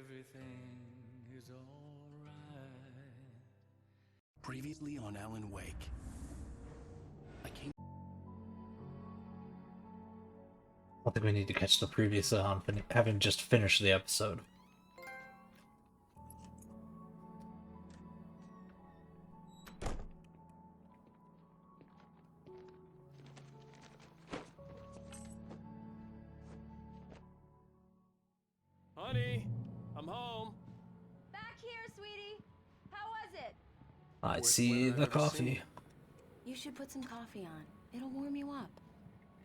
everything is alright. Previously on Alan Wake. I don't think we need to catch the previous on having just finished the episode. Honey, I'm home. Back here, sweetie. How was it? I Worst see weather the I've ever coffee. seen. You should put some coffee on. It'll warm you up.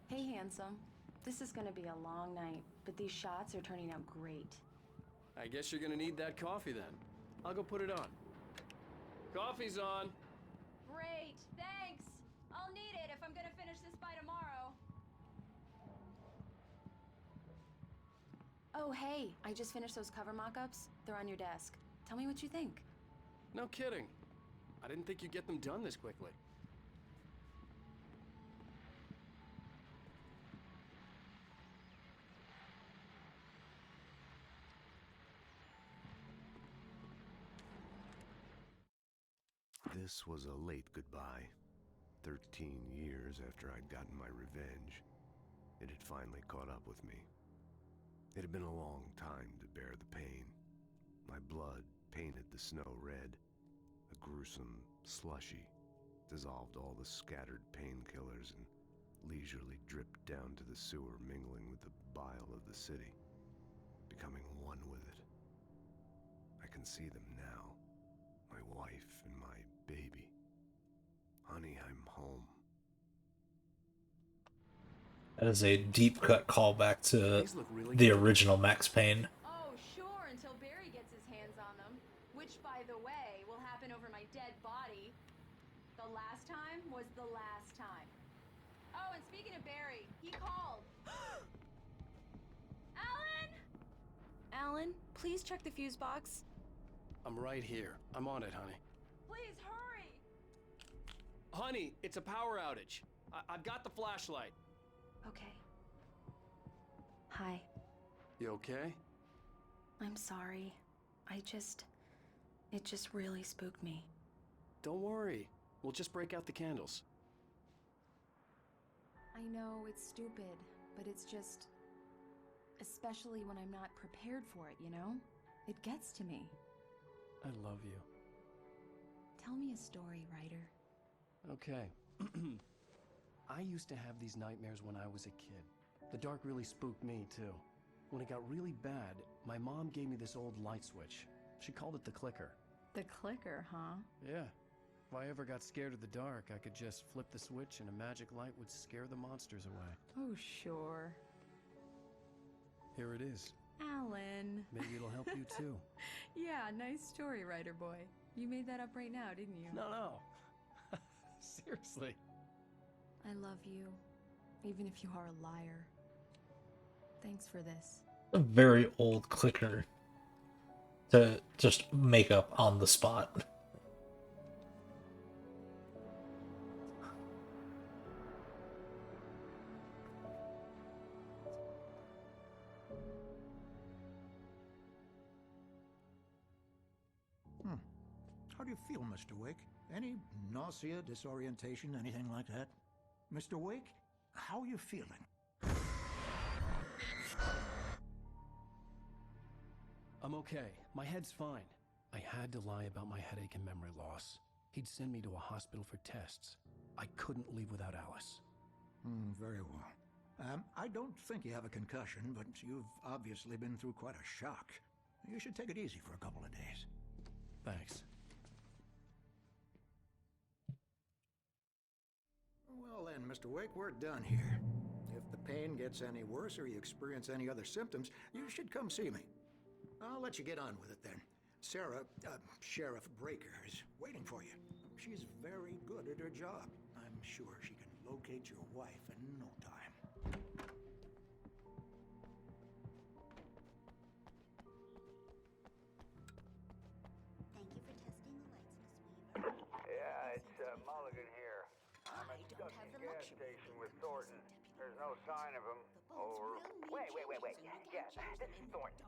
Hey, handsome. This is gonna be a long night, but these shots are turning out great. I guess you're gonna need that coffee then. I'll go put it on. Coffee's on. Great, thanks. I'll need it if I'm gonna finish this by tomorrow. Oh, hey, I just finished those cover mock-ups. They're on your desk. Tell me what you think. No kidding. I didn't think you'd get them done this quickly. This was a late goodbye. 13 years after I'd gotten my revenge, it had finally caught up with me. It had been a long time to bear the pain. My blood painted the snow red. A gruesome slushy dissolved all the scattered painkillers and leisurely dripped down to the sewer, mingling with the bile of the city, becoming one with it. I can see them now. My wife and my baby. Honey, I'm home. That is a deep cut callback to These look really the good. original Max Payne. Oh, sure, until Barry gets his hands on them. Which, by the way, will happen over my dead body. The last time was the last time. Oh, and speaking of Barry, he called. Alan! Alan, please check the fuse box. I'm right here. I'm on it, honey. Please hurry! Honey, it's a power outage. I've got the flashlight. Okay. Hi. You okay? I'm sorry. It just really spooked me. Don't worry. We'll just break out the candles. I know it's stupid, but it's just... Especially when I'm not prepared for it, you know? It gets to me. I love you. Tell me a story, writer. Okay. I used to have these nightmares when I was a kid. The dark really spooked me, too. When it got really bad, my mom gave me this old light switch. She called it the clicker. The clicker, huh? Yeah. If I ever got scared of the dark, I could just flip the switch and a magic light would scare the monsters away. Oh, sure. Here it is. Alan. Maybe it'll help you, too. Yeah, nice story, writer boy. You made that up right now, didn't you? No. Seriously. I love you, even if you are a liar. Thanks for this. A very old clicker to just make up on the spot. How do you feel, Mr. Wake? Any nausea, disorientation, anything like that? Mr. Wake, how are you feeling? I'm okay. My head's fine. I had to lie about my headache and memory loss. He'd send me to a hospital for tests. I couldn't leave without Alice. Very well. I don't think you have a concussion, but you've obviously been through quite a shock. You should take it easy for a couple of days. Thanks. Well then, Mr. Wake, we're done here. If the pain gets any worse or you experience any other symptoms, you should come see me. I'll let you get on with it then. Sarah, Sheriff Breaker, is waiting for you. She's very good at her job. I'm sure she can locate your wife in no time. Thank you for testing the lights, Miss Weaver. Yeah, it's Mulligan here. I'm at Stuckey gas station with Thornton. There's no sign of him. Or... Wait. Yeah, this is Thornton.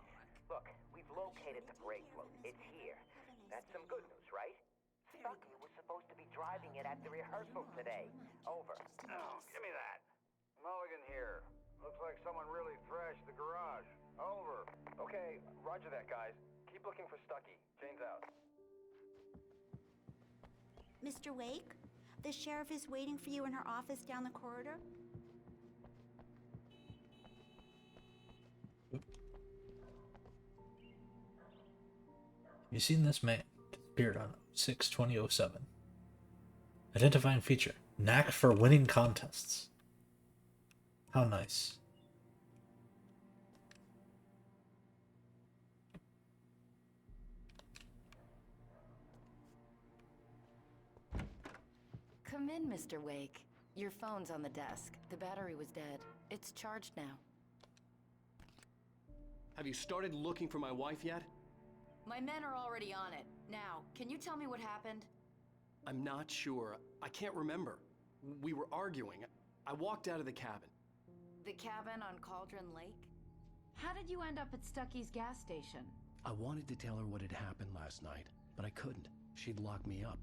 Look, we've located get the brake float. It's here. That's some good news, right? Stucky was supposed to be driving it at the rehearsal today. Over. Oh, give me that. Mulligan here. Looks like someone really thrashed the garage. Over. Okay, roger that, guys. Keep looking for Stucky. Jane's out. Mr. Wake, the sheriff is waiting for you in her office down the corridor. You seen this man? Disappeared on 6/20/07. Identifying feature: knack for winning contests. How nice. Come in, Mr. Wake. Your phone's on the desk. The battery was dead. It's charged now. Have you started looking for my wife yet? My men are already on it. Now, can you tell me what happened? I'm not sure. I can't remember. We were arguing. I walked out of the cabin. The cabin on Cauldron Lake? How did you end up at Stucky's gas station? I wanted to tell her what had happened last night, but I couldn't. She'd lock me up.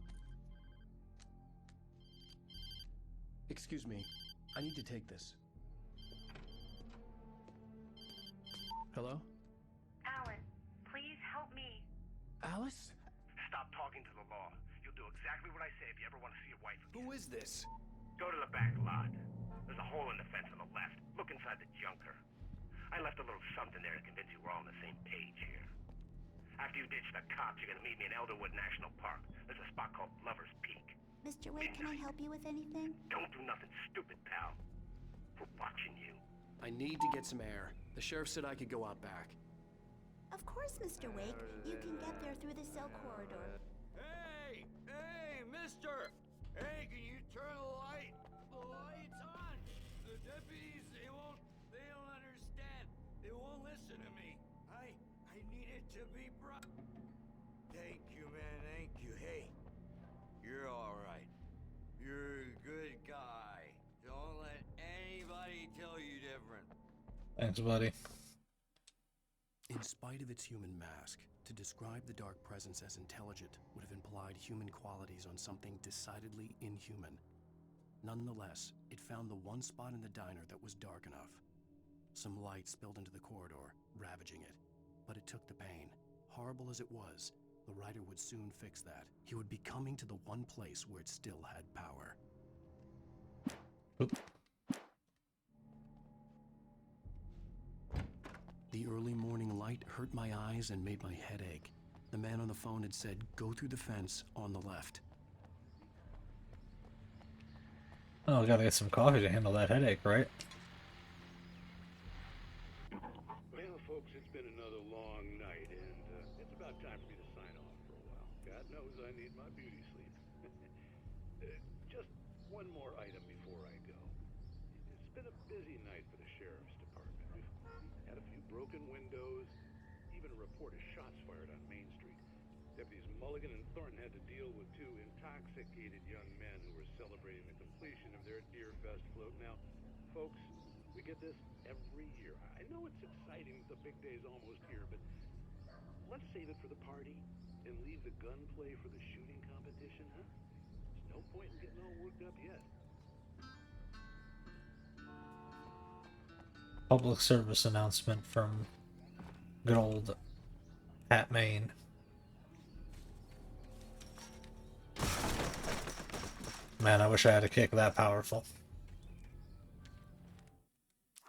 Excuse me. I need to take this. Hello? Alan, please help me. Alice? Stop talking to the law. You'll do exactly what I say if you ever want to see your wife again. Who is this? Go to the back lot. There's a hole in the fence on the left. Look inside the junker. I left a little something there to convince you we're all on the same page here. After you ditch the cops, you're gonna meet me in Elderwood National Park. There's a spot called Lover's Peak. Mr. Wake, can I help you with anything? Don't do nothing stupid, pal. We're watching you. I need to get some air. The sheriff said I could go out back. Of course, Mr. Wake. You can get there through the cell corridor. Hey! Hey, mister! Hey, can you turn the light? The light's on! The deputies, they don't understand. They won't listen to me. I need it to be bright. Thank you, man, thank you. Hey, you're all right. You're a good guy. Don't let anybody tell you different. Thanks, buddy. In spite of its human mask, to describe the dark presence as intelligent would have implied human qualities on something decidedly inhuman. Nonetheless, it found the one spot in the diner that was dark enough. Some light spilled into the corridor, ravaging it. But it took the pain. Horrible as it was, the writer would soon fix that. He would be coming to the one place where it still had power. Oop. The early morning light hurt my eyes and made my head ache. The man on the phone had said, "Go through the fence on the left." Oh, gotta get some coffee to handle that headache, right? Well, folks, it's been another long night, and it's about time for me to sign off for a while. God knows I need my beauty sleep. Just one more item before I go. It's been a busy night for the sheriff's department. We've had a few broken windows, even a report of shots fired on Main Street. Deputies Mulligan and Thornton had to deal with two intoxicated young men who were celebrating the completion of their Deer Fest float. Now, folks, we get this every year. I know it's exciting that the big day's almost here, but let's save it for the party and leave the gunplay for the shooting competition, huh? There's no point in getting all worked up yet. Public service announcement from good old Pat Maine. Man, I wish I had a kick that powerful.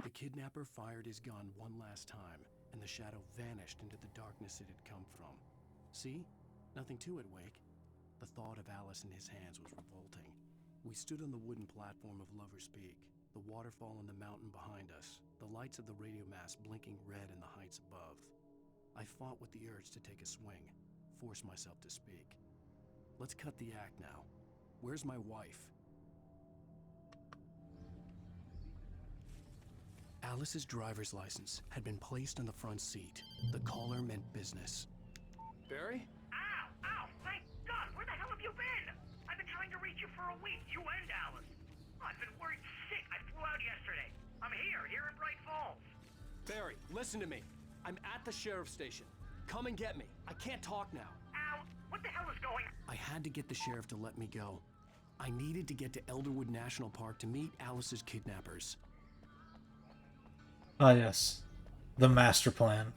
The kidnapper fired his gun one last time, and the shadow vanished into the darkness it had come from. See? Nothing to it, Wake. The thought of Alice in his hands was revolting. We stood on the wooden platform of Lover's Peak, the waterfall in the mountain behind us, the lights of the radio mast blinking red in the heights above. I fought with the urge to take a swing, force myself to speak. Let's cut the act now. Where's my wife? Alice's driver's license had been placed on the front seat. The caller meant business. Barry? Ow! Ow! Thank God! Where the hell have you been? I've been trying to reach you for a week, you and Alice. I've been worried sick. I flew out yesterday. I'm here in Bright Falls. Barry, listen to me. I'm at the sheriff's station. come and get me. I can't talk now. Al, what the hell is going on? I had to get the sheriff to let me go. I needed to get to Elderwood National Park to meet Alice's kidnappers. Ah, yes. The master plan.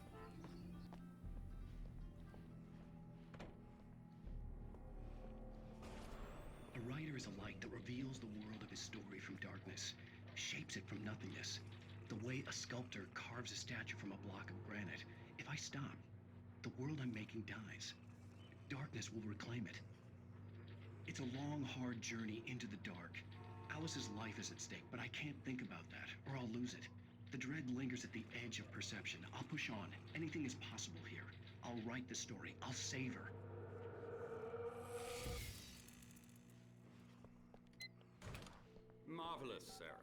A writer is a light that reveals the world of his story from darkness, shapes it from nothingness. The way a sculptor carves a statue from a block of granite. If I stop, the world I'm making dies. Darkness will reclaim it. It's a long, hard journey into the dark. Alice's life is at stake, but I can't think about that, or I'll lose it. The dread lingers at the edge of perception. I'll push on. Anything is possible here. I'll write the story. I'll save her. Marvelous, Sarah.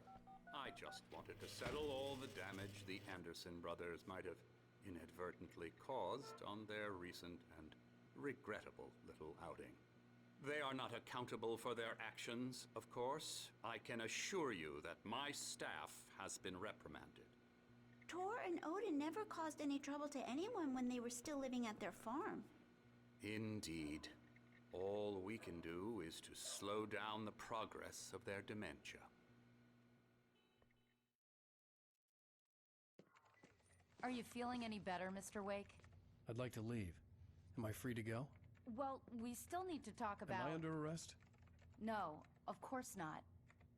I just wanted to settle all the damage the Anderson brothers might have inadvertently caused on their recent and regrettable little outing. They are not accountable for their actions, of course. I can assure you that my staff has been reprimanded. Tor and Odin never caused any trouble to anyone when they were still living at their farm. Indeed. All we can do is to slow down the progress of their dementia. Are you feeling any better, Mr. Wake? I'd like to leave. Am I free to go? Well, we still need to talk about... Am I under arrest? No, of course not.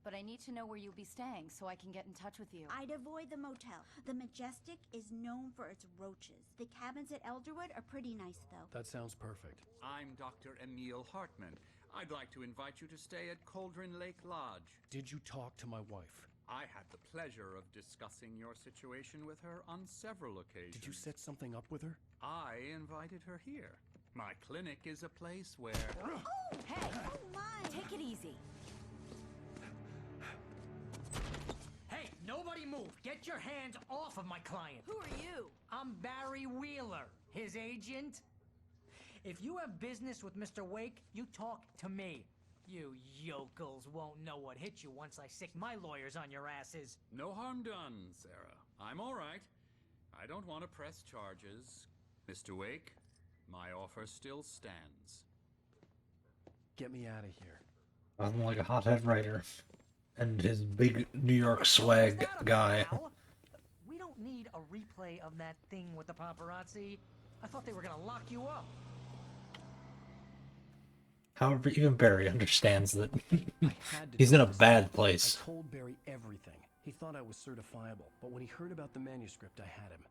But I need to know where you'll be staying so I can get in touch with you. I'd avoid the motel. The Majestic is known for its roaches. The cabins at Elderwood are pretty nice, though. That sounds perfect. I'm Dr. Emil Hartman. I'd like to invite you to stay at Cauldron Lake Lodge. Did you talk to my wife? I had the pleasure of discussing your situation with her on several occasions. Did you set something up with her? I invited her here. My clinic is a place where... Oh, hey! Oh, my! Take it easy. Hey, nobody move! Get your hands off of my client! Who are you? I'm Barry Wheeler, his agent. If you have business with Mr. Wake, you talk to me. You yokels won't know what hit you once I sick my lawyers on your asses. No harm done, Sarah. I'm all right. I don't want to press charges. Mr. Wake, my offer still stands. Get me out of here. I'm like a hothead writer. And his big New York swag guy. We don't need a replay of that thing with the paparazzi. I thought they were gonna lock you up. However, even Barry understands that he's in a bad place. I told Barry everything. He thought I was certifiable, but when he heard about the manuscript, I had him.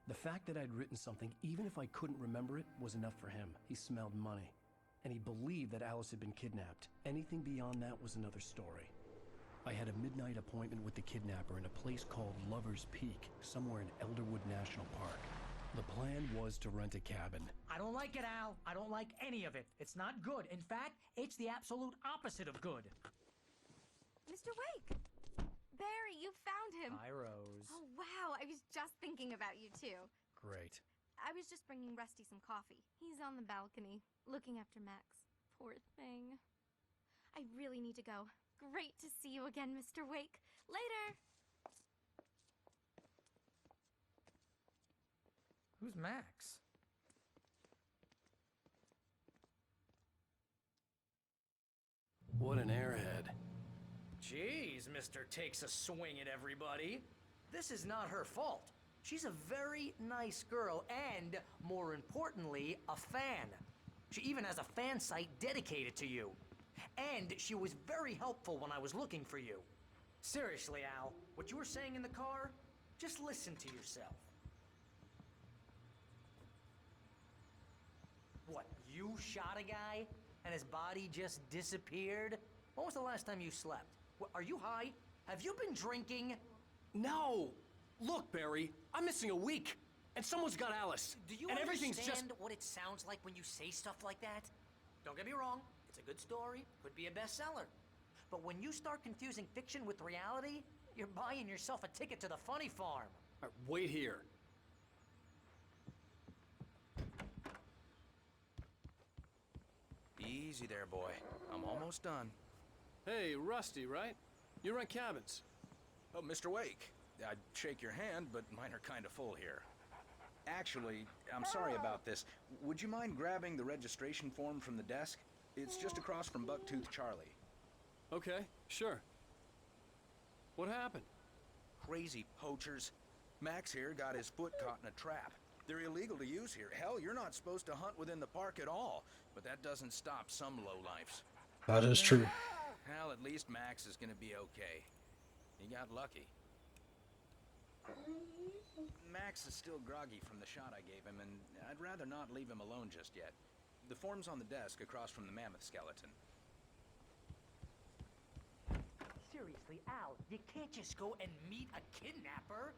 The fact that I'd written something, even if I couldn't remember it, was enough for him. He smelled money. And he believed that Alice had been kidnapped. Anything beyond that was another story. I had a midnight appointment with the kidnapper in a place called Lover's Peak, somewhere in Elderwood National Park. The plan was to rent a cabin. I don't like it, Al. I don't like any of it. It's not good. In fact, it's the absolute opposite of good. Mr. Wake! Barry, you found him! Hi, Rose. Oh, wow. I was just thinking about you, too. Great. I was just bringing Rusty some coffee. He's on the balcony, looking after Max. Poor thing. I really need to go. Great to see you again, Mr. Wake. Later! Who's Max? What an airhead. Jeez, Mr. Takes a swing at everybody. This is not her fault. She's a very nice girl and, more importantly, a fan. She even has a fan site dedicated to you. And she was very helpful when I was looking for you. Seriously, Al, what you were saying in the car, just listen to yourself. What, you shot a guy and his body just disappeared? When was the last time you slept? What, are you high? Have you been drinking? No! Look, Barry, I'm missing a week, and someone's got Alice. Do you and everything's understand just... what it sounds like when you say stuff like that? Don't get me wrong, it's a good story, could be a bestseller. But when you start confusing fiction with reality, you're buying yourself a ticket to the funny farm. All right, wait here. Easy there, boy. I'm almost done. Hey, Rusty, right? You rent cabins. Oh, Mr. Wake. I'd shake your hand, but mine are kind of full here. Actually, I'm sorry about this. Would you mind grabbing the registration form from the desk? It's just across from Bucktooth Charlie. Okay, sure. What happened? Crazy poachers. Max here got his foot caught in a trap. They're illegal to use here. Hell, you're not supposed to hunt within the park at all. But that doesn't stop some lowlifes. That is true. Hell, at least Max is gonna be okay. He got lucky. Max is still groggy from the shot I gave him, and I'd rather not leave him alone just yet. The form's on the desk across from the mammoth skeleton. Seriously, Al, you can't just go and meet a kidnapper.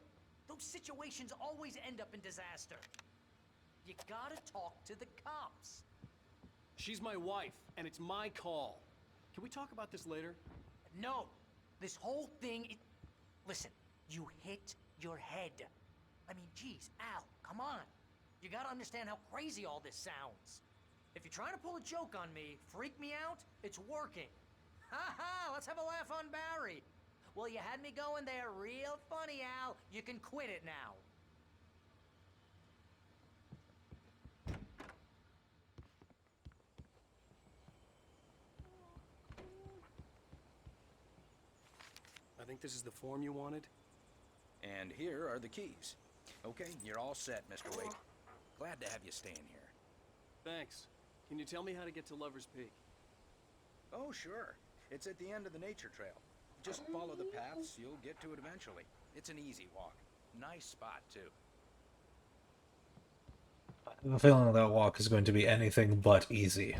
Those situations always end up in disaster. You gotta talk to the cops. She's my wife, and it's my call. Can we talk about this later? No, this whole thing, listen, you hit your head. I mean, geez, Al, come on. You gotta understand how crazy all this sounds. If you're trying to pull a joke on me, freak me out, it's working. Ha ha, let's have a laugh on Barry. Well, you had me going there real funny, Al. You can quit it now. I think this is the form you wanted. And here are the keys. Okay, you're all set, Mr. Wake. Glad to have you staying here. Thanks. Can you tell me how to get to Lover's Peak? Oh, sure. It's at the end of the nature trail. Just follow the paths, you'll get to it eventually. It's an easy walk. Nice spot, too. I have a feeling that walk is going to be anything but easy.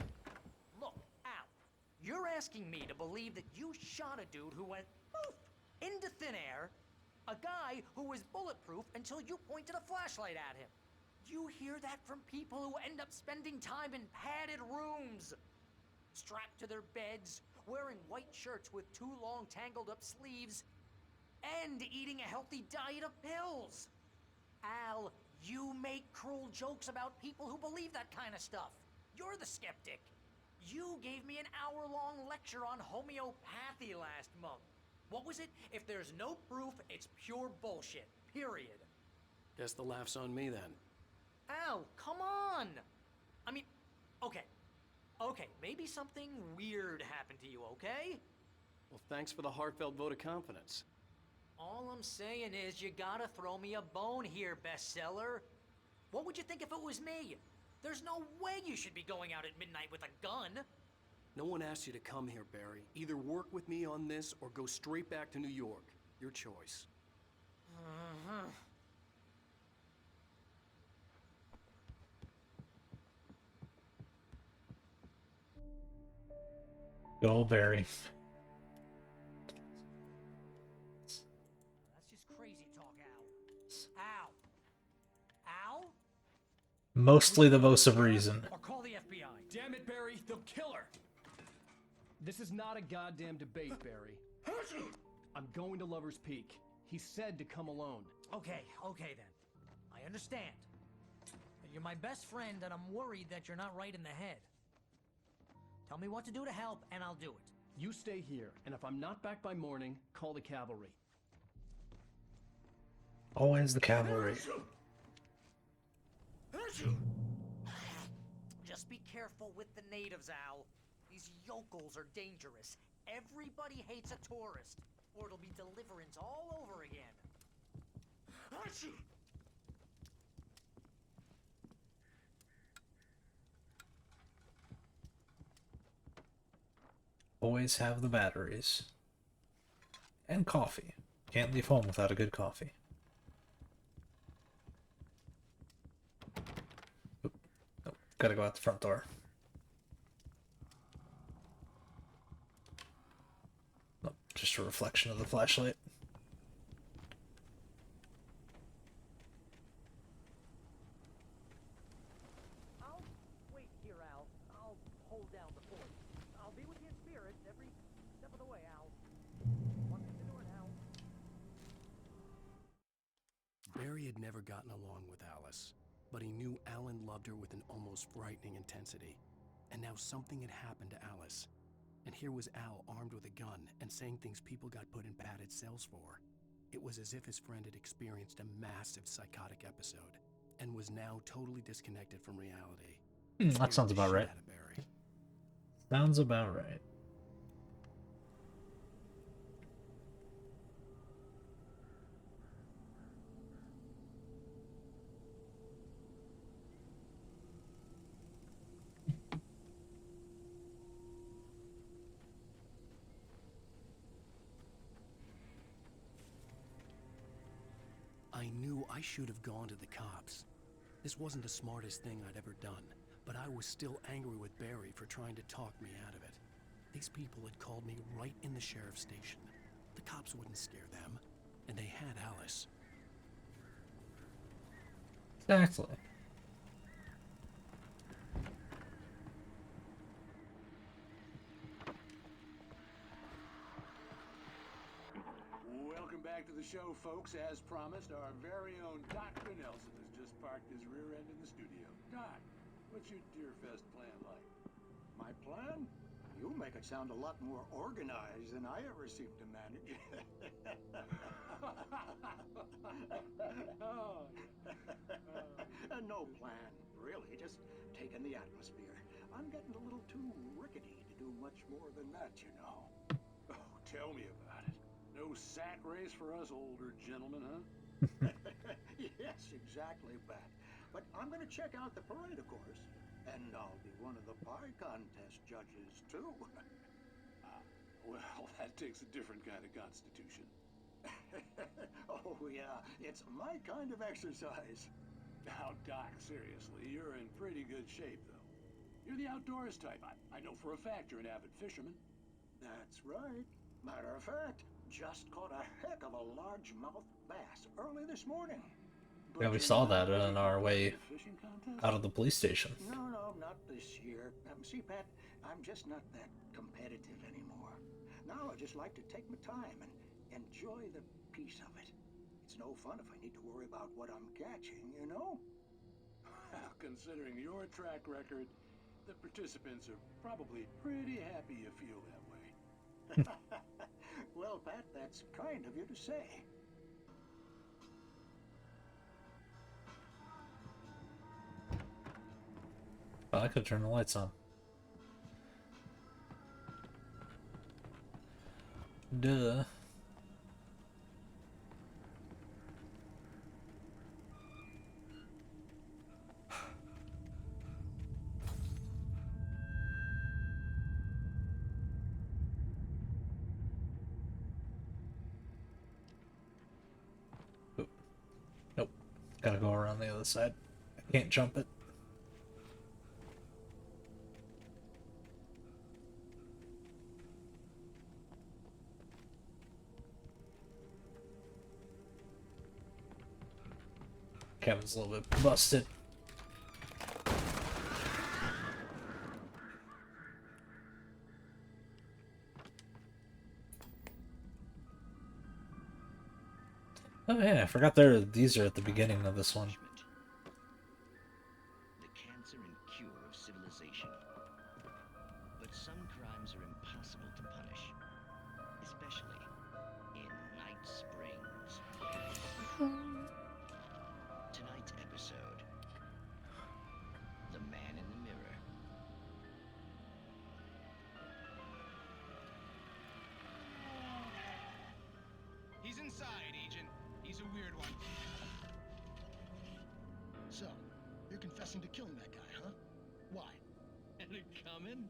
Look, Al, you're asking me to believe that you shot a dude who went poof into thin air, a guy who was bulletproof until you pointed a flashlight at him. You hear that from people who end up spending time in padded rooms, strapped to their beds, wearing white shirts with too long tangled up sleeves, and eating a healthy diet of pills. Al, you make cruel jokes about people who believe that kind of stuff. You're the skeptic. You gave me an hour-long lecture on homeopathy last month. What was it? If there's no proof, it's pure bullshit. Period. Guess the laugh's on me then. Al, come on! I mean, okay, maybe something weird happened to you, okay? Well, thanks for the heartfelt vote of confidence. All I'm saying is you gotta throw me a bone here, bestseller. What would you think if it was me? There's no way you should be going out at midnight with a gun. No one asked you to come here, Barry. Either work with me on this or go straight back to New York. Your choice. Go, Barry. That's just crazy talk, Al. Al? Mostly the voice of reason. Or call the FBI. Damn it, Barry, they'll kill her! This is not a goddamn debate, Barry. I'm going to Lover's Peak. He said to come alone. Okay then. I understand. You're my best friend, and I'm worried that you're not right in the head. Tell me what to do to help, and I'll do it. You stay here, and if I'm not back by morning, call the cavalry. Always the cavalry. Just be careful with the natives, Al. These yokels are dangerous. Everybody hates a tourist, or it'll be deliverance all over again. Always have the batteries. And coffee. Can't leave home without a good coffee. Oop. Nope. Gotta go out the front door. Nope. Just a reflection of the flashlight. I'll wait here, Al. I'll hold down the fort. I'll be with you in spirit every step of the way, Al. Walk through the door now. Barry had never gotten along with Alice, but he knew Alan loved her with an almost frightening intensity. And now something had happened to Alice. And here was Al armed with a gun and saying things people got put in padded cells for. It was as if his friend had experienced a massive psychotic episode. and was now totally disconnected from reality. That sounds about right. Sounds about right. I knew I should have gone to the cops. This wasn't the smartest thing I'd ever done, but I was still angry with Barry for trying to talk me out of it. These people had called me right in the sheriff's station. The cops wouldn't scare them, and they had Alice. Exactly. Welcome back to the show, folks. As promised, our very own Dr. Nelson has just parked his rear end in the studio. Doc, what's your Deerfest plan like? My plan? You make it sound a lot more organized than I ever seem to manage. No plan, really. Just taking the atmosphere. I'm getting a little too rickety to do much more than that, you know. Oh, tell me about it. No sack race for us older gentlemen, huh? Yes, exactly, Pat. But I'm going to check out the parade, of course. And I'll be one of the pie contest judges, too. Well, that takes a different kind of constitution. Oh, yeah. It's my kind of exercise. Now, Doc, seriously, you're in pretty good shape, though. You're the outdoors type. I know for a fact you're an avid fisherman. That's right. Matter of fact, just caught a heck of a largemouth bass early this morning. Yeah, we saw that on our way out of the police station. No, not this year. See, Pat, I'm just not that competitive anymore. Now I just like to take my time and enjoy the peace of it. It's no fun if I need to worry about what I'm catching, you know? Well, considering your track record, the participants are probably pretty happy you feel that way. Well, Pat, that's kind of you to say. Oh, I could turn the lights on. Duh. Nope. Gotta go around the other side. I can't jump it. Kevin's a little bit busted. Oh yeah, I forgot these are at the beginning of this one. The cancer and cure of civilization. But some crimes are impossible to punish, especially in Night Springs. Tonight's episode, The Man in the Mirror. He's inside, Agent. He's a weird one. So, you're confessing to killing that guy, huh? Why? And it coming?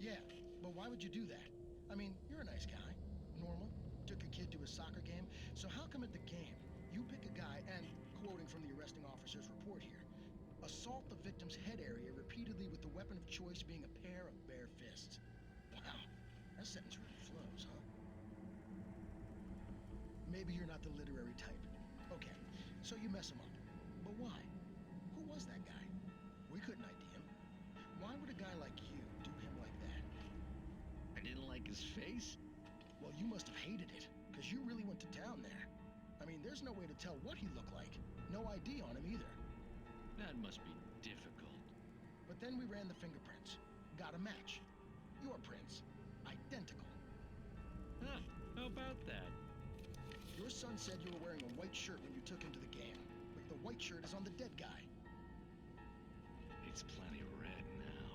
Yeah, but why would you do that? I mean, you're a nice guy. Normal. Took a kid to a soccer game. So how come at the game, you pick a guy and, quoting from the arresting officer's report here, assault the victim's head area repeatedly with the weapon of choice being a pair of bare fists? Wow, that sentence really flows, huh? Maybe you're not the literary type. Okay, so you mess him up. But why? Who was that guy? We couldn't ID him. Why would a guy like you do him like that? I didn't like his face? Well, you must have hated it, because you really went to town there. I mean, there's no way to tell what he looked like. No ID on him either. That must be difficult. But then we ran the fingerprints. Got a match. Your prints. Identical. Huh, how about that? Your son said you were wearing a white shirt when you took him to the game, with the white shirt is on the dead guy. It's plenty red now.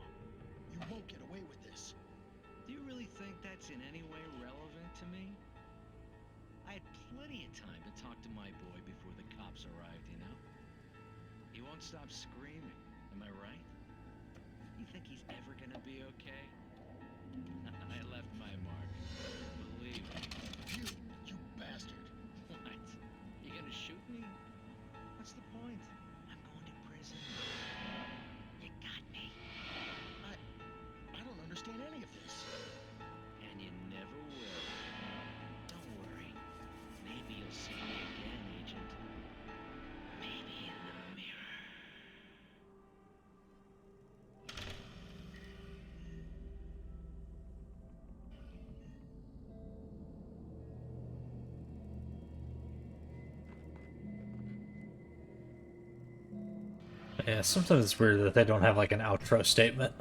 You won't get away with this. Do you really think that's in any way relevant to me? I had plenty of time to talk to my boy before the cops arrived, you know? He won't stop screaming, am I right? You think he's ever gonna be okay? I left my mark. Believe me. You bastard. What? You gonna shoot me? What's the point? I'm going to prison. You got me. I don't understand any of this. And you never will. Don't worry. Maybe you'll see me again, Agent. Maybe in the mirror. Yeah, sometimes it's weird that they don't have like an outro statement.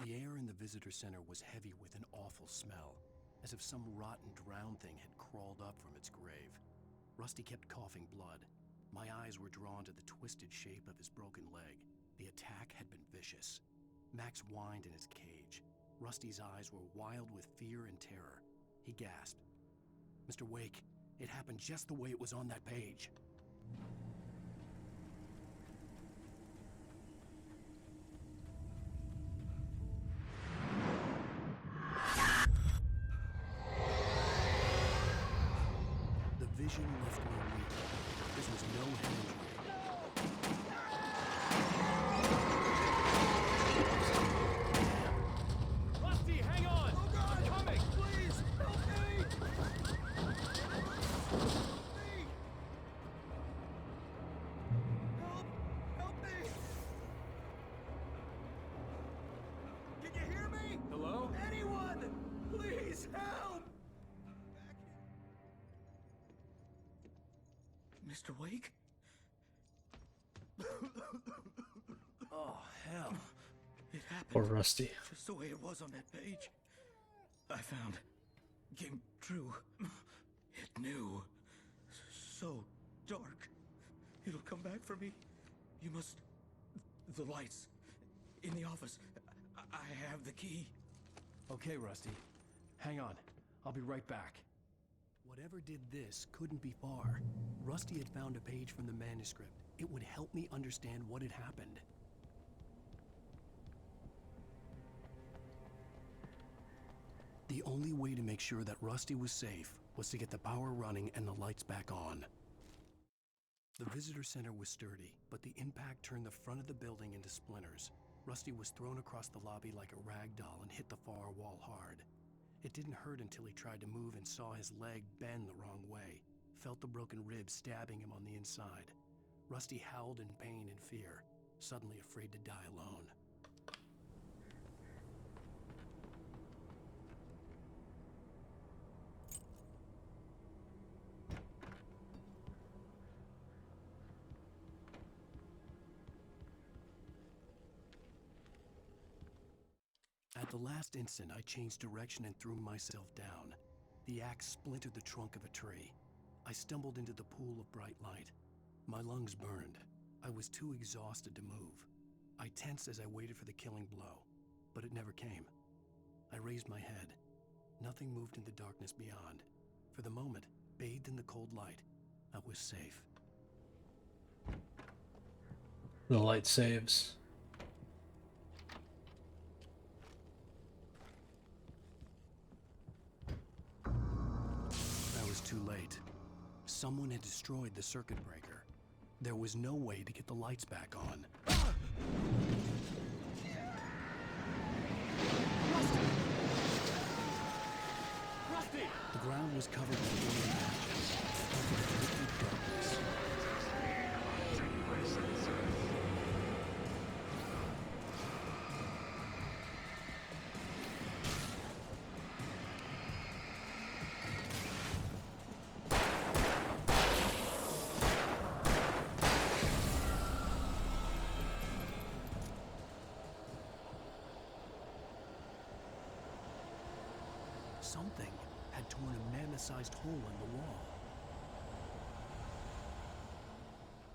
The air in the visitor center was heavy with an awful smell, as if some rotten drowned thing had crawled up from its grave. Rusty kept coughing blood. My eyes were drawn to the twisted shape of his broken leg. The attack had been vicious. Max whined in his cage. Rusty's eyes were wild with fear and terror. He gasped. "Mr. Wake, it happened just the way it was on that page." The vision left me weak. This was no hand job. Rusty, hang on! Oh God! I'm coming! Please, help me! Help me! Can you hear me? Hello? Anyone! Please help! Mr. Wake? Oh, hell. It happened. Poor Rusty. Just the way it was on that page. I found. Came true. It knew. So dark. It'll come back for me. You must. The lights. In the office. I have the key. Okay, Rusty. Hang on. I'll be right back. Whatever did this couldn't be far. Rusty had found a page from the manuscript. It would help me understand what had happened. The only way to make sure that Rusty was safe was to get the power running and the lights back on. The visitor center was sturdy, but the impact turned the front of the building into splinters. Rusty was thrown across the lobby like a rag doll and hit the far wall hard. It didn't hurt until he tried to move and saw his leg bend the wrong way, felt the broken rib stabbing him on the inside. Rusty howled in pain and fear, suddenly afraid to die alone. At the last instant, I changed direction and threw myself down. The axe splintered the trunk of a tree. I stumbled into the pool of bright light. My lungs burned. I was too exhausted to move. I tensed as I waited for the killing blow, but it never came. I raised my head. Nothing moved in the darkness beyond. For the moment, bathed in the cold light, I was safe. The light saves. I was too late. Someone had destroyed the circuit breaker. There was no way to get the lights back on. Rusty! The ground was covered with burning matches. Liquid darkness. Something had torn a mammoth-sized hole in the wall.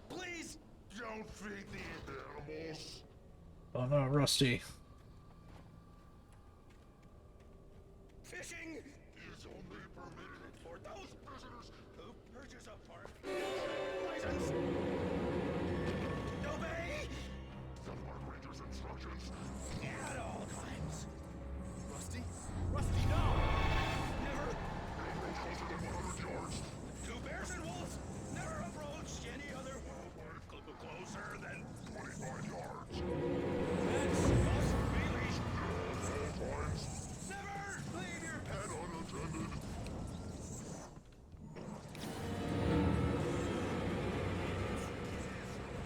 Please don't feed the animals. Oh no, Rusty. Fishing is only permitted for those visitors who purchase a park license. Obey the park ranger's instructions at all times. Rusty? Rusty, no! Never approach closer than 100 yards. Two bears and wolves never approach any other wildlife closer than 25 yards. Pets must be leashed at all times. Never leave your pet unattended.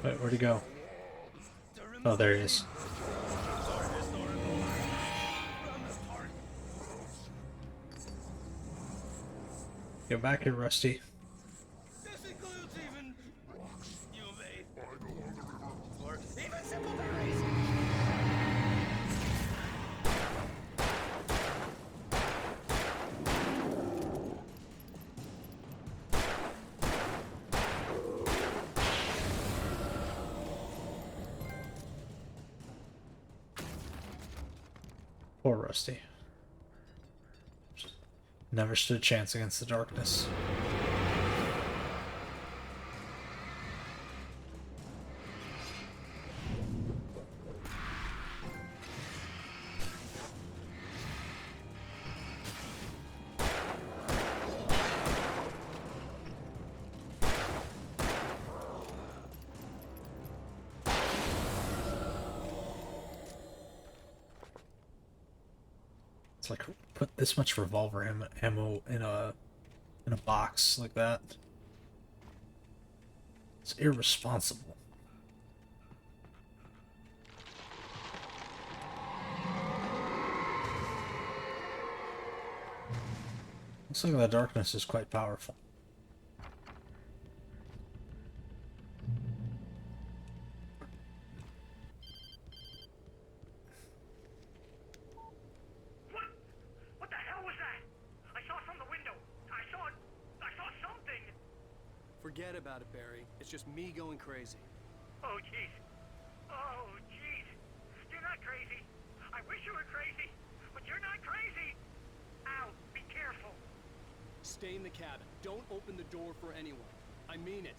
Wait, where'd he go? Oh, there he is. Get back here, Rusty. This includes even rocks. You may find along the river, or even simple berries. Poor Rusty. Never stood a chance against the darkness. It's like, put this much revolver ammo in a box like that. It's irresponsible. Looks like the darkness is quite powerful. What the hell was that? I saw from the window. I saw something. Forget about it, Barry. It's just me going crazy. Oh, jeez. Oh, jeez. You're not crazy. I wish you were crazy, but you're not crazy. Ow, be careful. Stay in the cabin. Don't open the door for anyone. I mean it.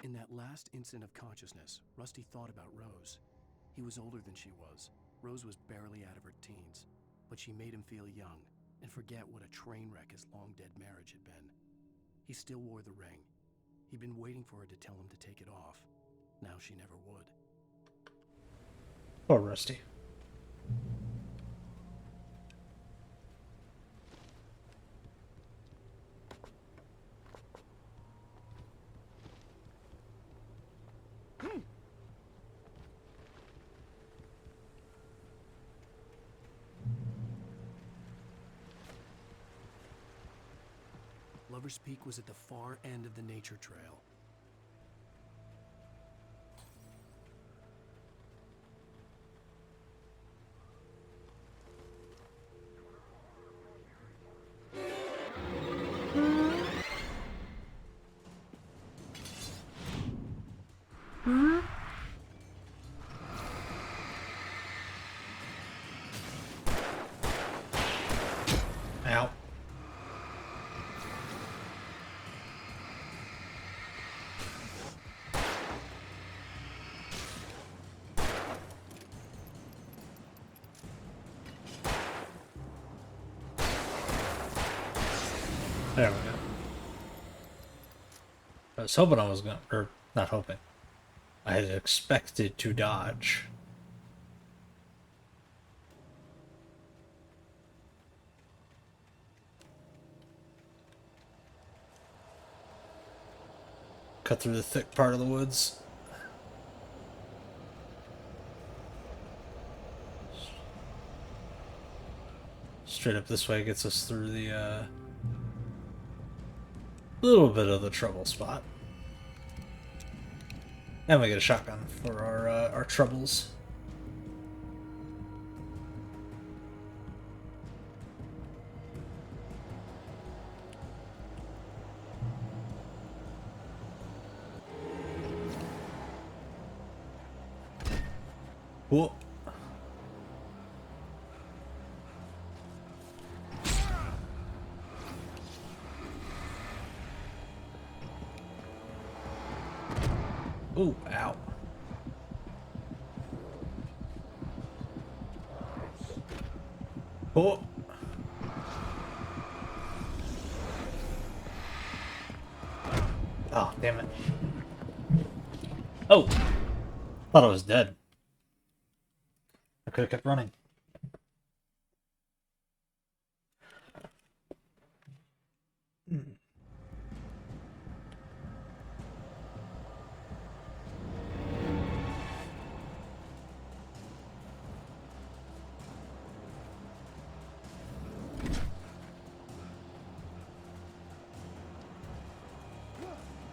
In that last instant of consciousness, Rusty thought about Rose. He was older than she was. Rose was barely out of her teens, but she made him feel young and forget what a train wreck his long-dead marriage had been. He still wore the ring. He'd been waiting for her to tell him to take it off. Now she never would. Poor Rusty. Lover's Peak was at the far end of the nature trail. Ow. There we go. I was hoping I was gonna, or not hoping. I had expected to dodge. Cut through the thick part of the woods. Straight up this way gets us through the little bit of the trouble spot. And we get a shotgun for our troubles. Ooh, ow. Oh. Oh, damn it. Oh! Thought I was dead. I could have kept running.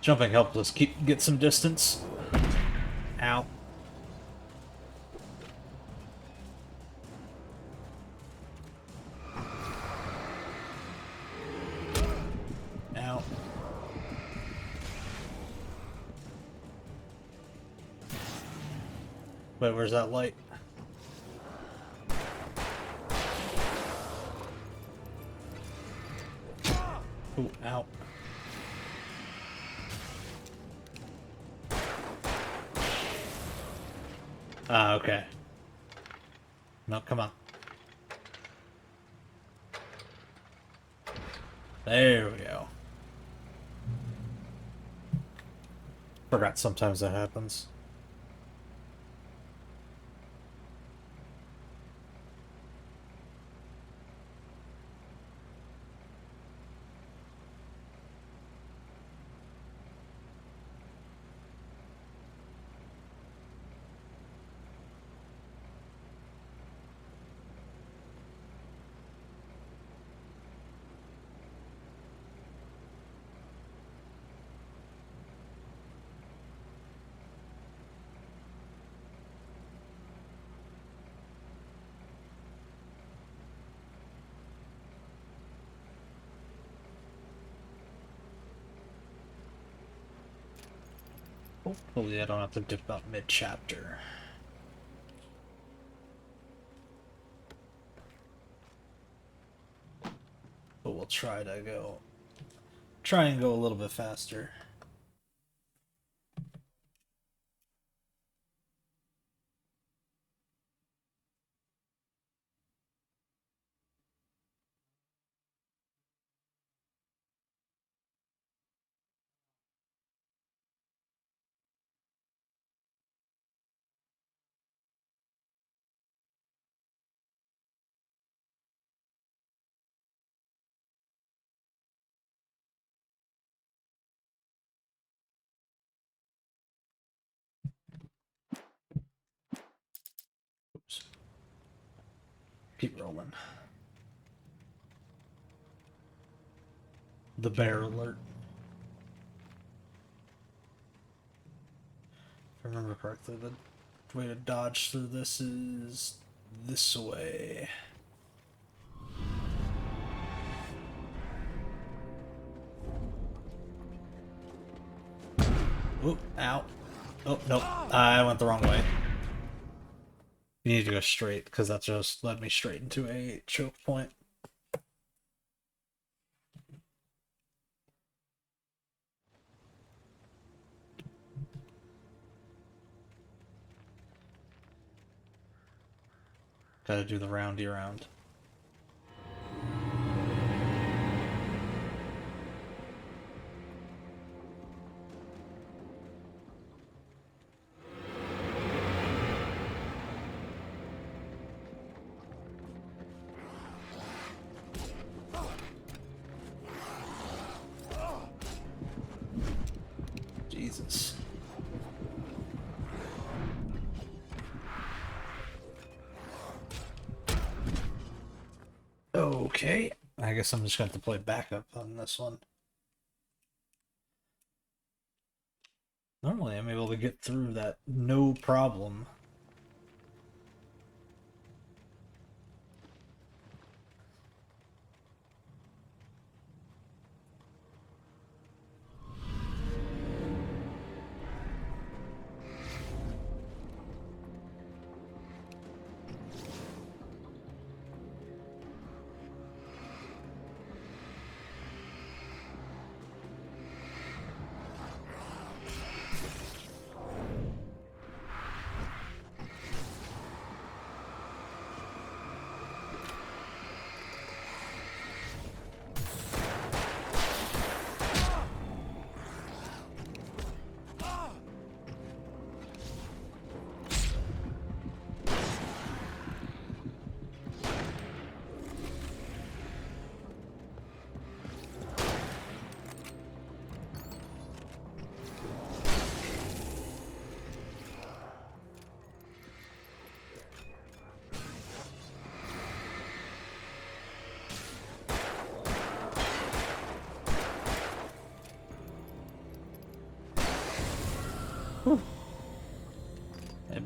Jumping helped us get some distance. Ow. Ow. Wait, where's that light? Ooh, ow. Ah, okay. No, come on. There we go. Forgot sometimes that happens. Hopefully I don't have to dip out mid-chapter. But we'll try and go a little bit faster. Oops. Keep rolling. The bear alert. If I remember correctly, the way to dodge through this is this way. Oop, ow. Oh, nope. I went the wrong way. You need to go straight, because that just led me straight into a choke point. Gotta do the roundy round. Jesus. Okay. I guess I'm just going to have to play backup on this one. Normally I'm able to get through that no problem.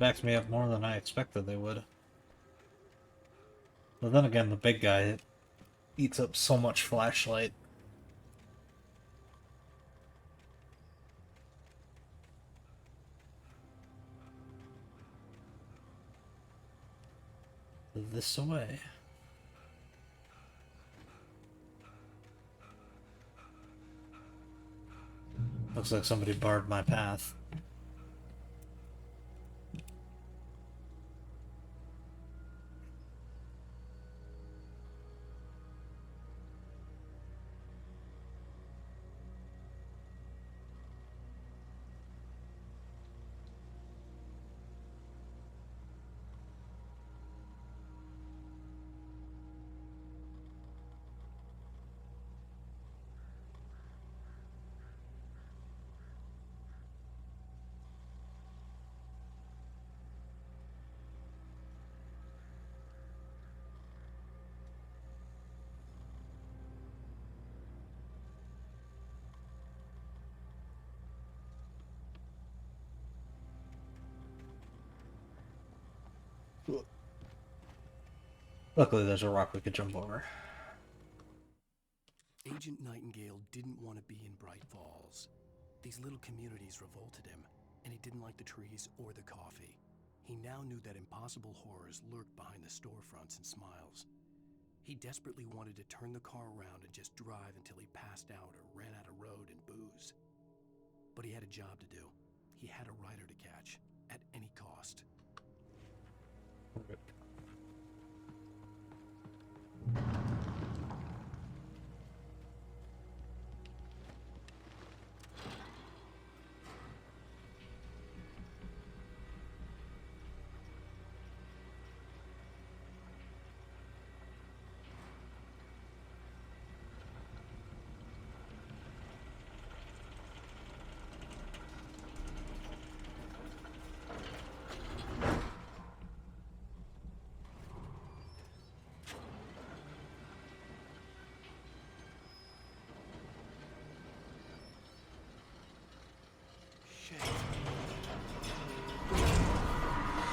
backs me up more than I expected they would. But then again, the big guy eats up so much flashlight. This way. Looks like somebody barred my path. Luckily, there's a rock we could jump over. Agent Nightingale didn't want to be in Bright Falls. These little communities revolted him, and he didn't like the trees or the coffee. He now knew that impossible horrors lurked behind the storefronts and smiles. He desperately wanted to turn the car around and just drive until he passed out or ran out of road and booze. But he had a job to do. He had a rider to catch, at any cost.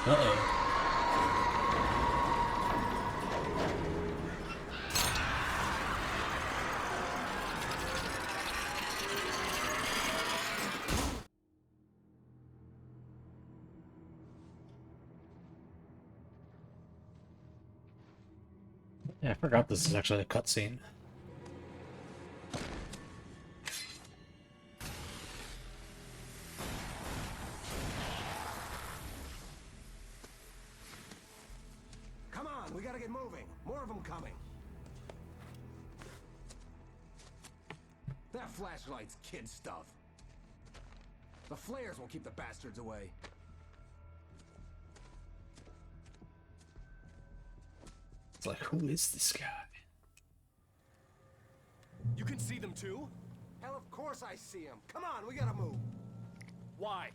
Uh-oh. Yeah, I forgot this is actually a cutscene. Come on, we gotta get moving. More of them coming. That flashlight's kid stuff. The flares will keep the bastards away. It's like, who is this guy? You can see them too? Hell, of course I see him. Come on, we gotta move. Why?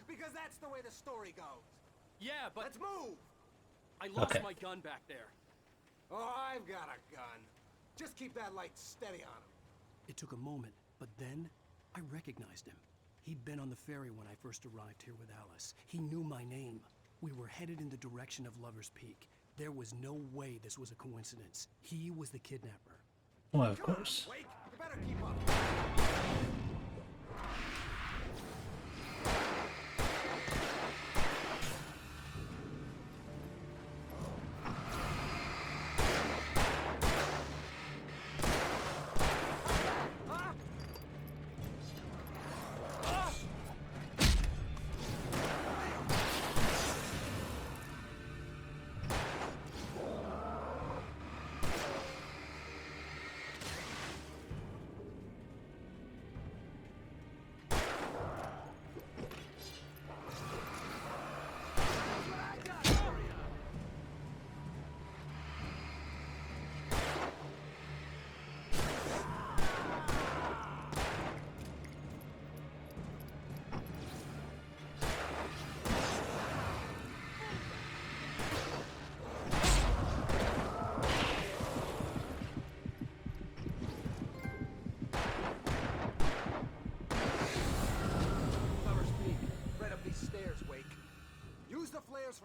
Because that's the way the story goes. Yeah, but... Let's move! I lost Okay. my gun back there. Oh, I've got a gun. Just keep that light steady on him. It took a moment, but then I recognized him. He'd been on the ferry when I first arrived here with Alice. He knew my name. We were headed in the direction of Lover's Peak. There was no way this was a coincidence. He was the kidnapper. Well, of course. Wake, you better keep up.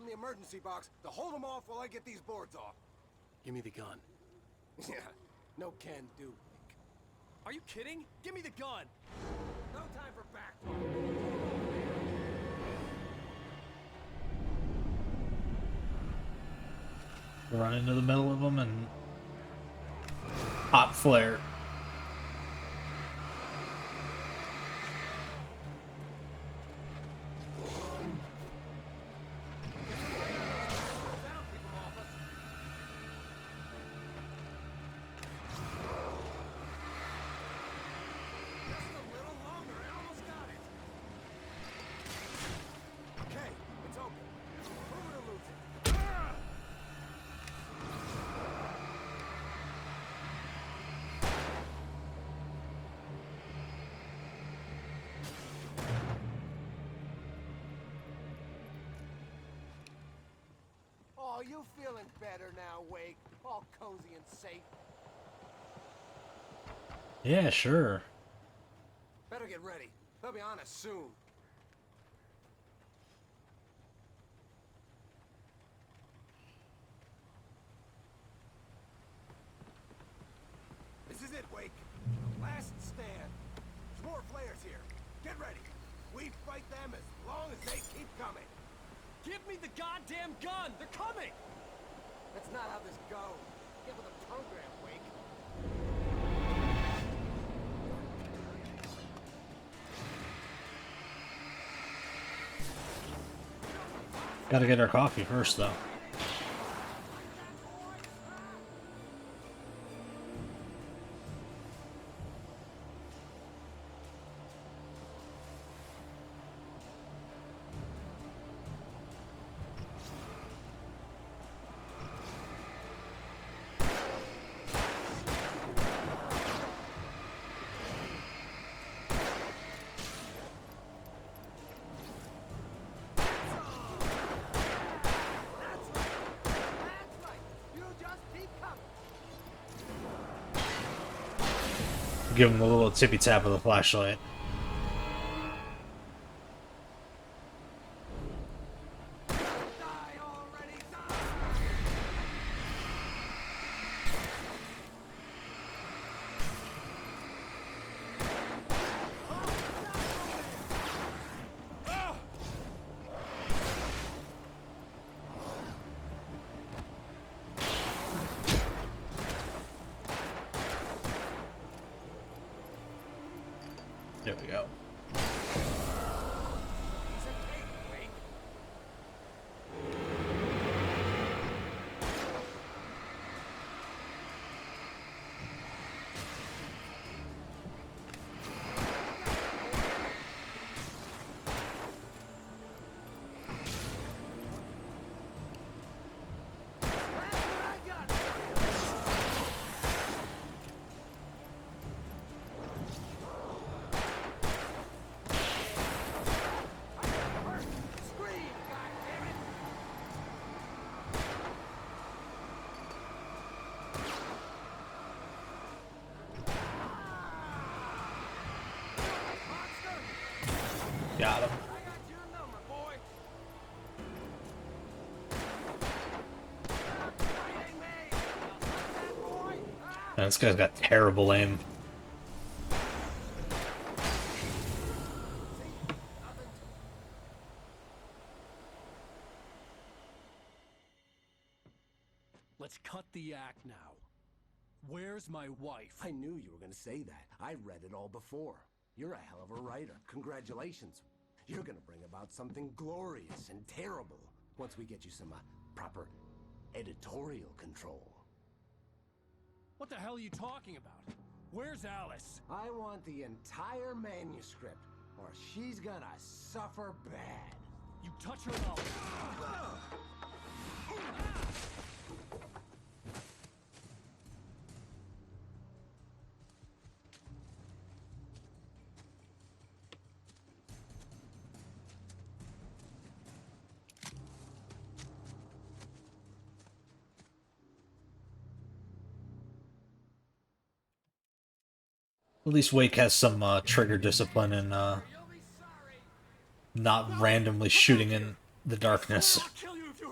the emergency box to hold them off while I get these boards off. Give me the gun. Yeah, no can do. Are you kidding? Give me the gun! No time for back talk. Run into the middle of them and hot flare. Oh, you feeling better now, Wake? All cozy and safe. Yeah, sure. Better get ready. They'll be on us soon. This is it, Wake. Last stand. There's more flares here. Get ready. We fight them as long as they keep coming. Give me the goddamn gun! They're coming! That's not how this goes. Get with the program, Wake. Gotta get our coffee first, though. Give him a little tippy tap of the flashlight. There we go. Got him. Man, this guy's got terrible aim. Let's cut the act now. Where's my wife? I knew you were going to say that. I read it all before. You're a hell of a writer. Congratulations. You're going to bring about something glorious and terrible once we get you some proper editorial control. What the hell are you talking about? Where's Alice? I want the entire manuscript, or she's gonna suffer bad. You touch her and I'll... At least Wake has some trigger discipline and not randomly shooting in the darkness. I'll kill you if you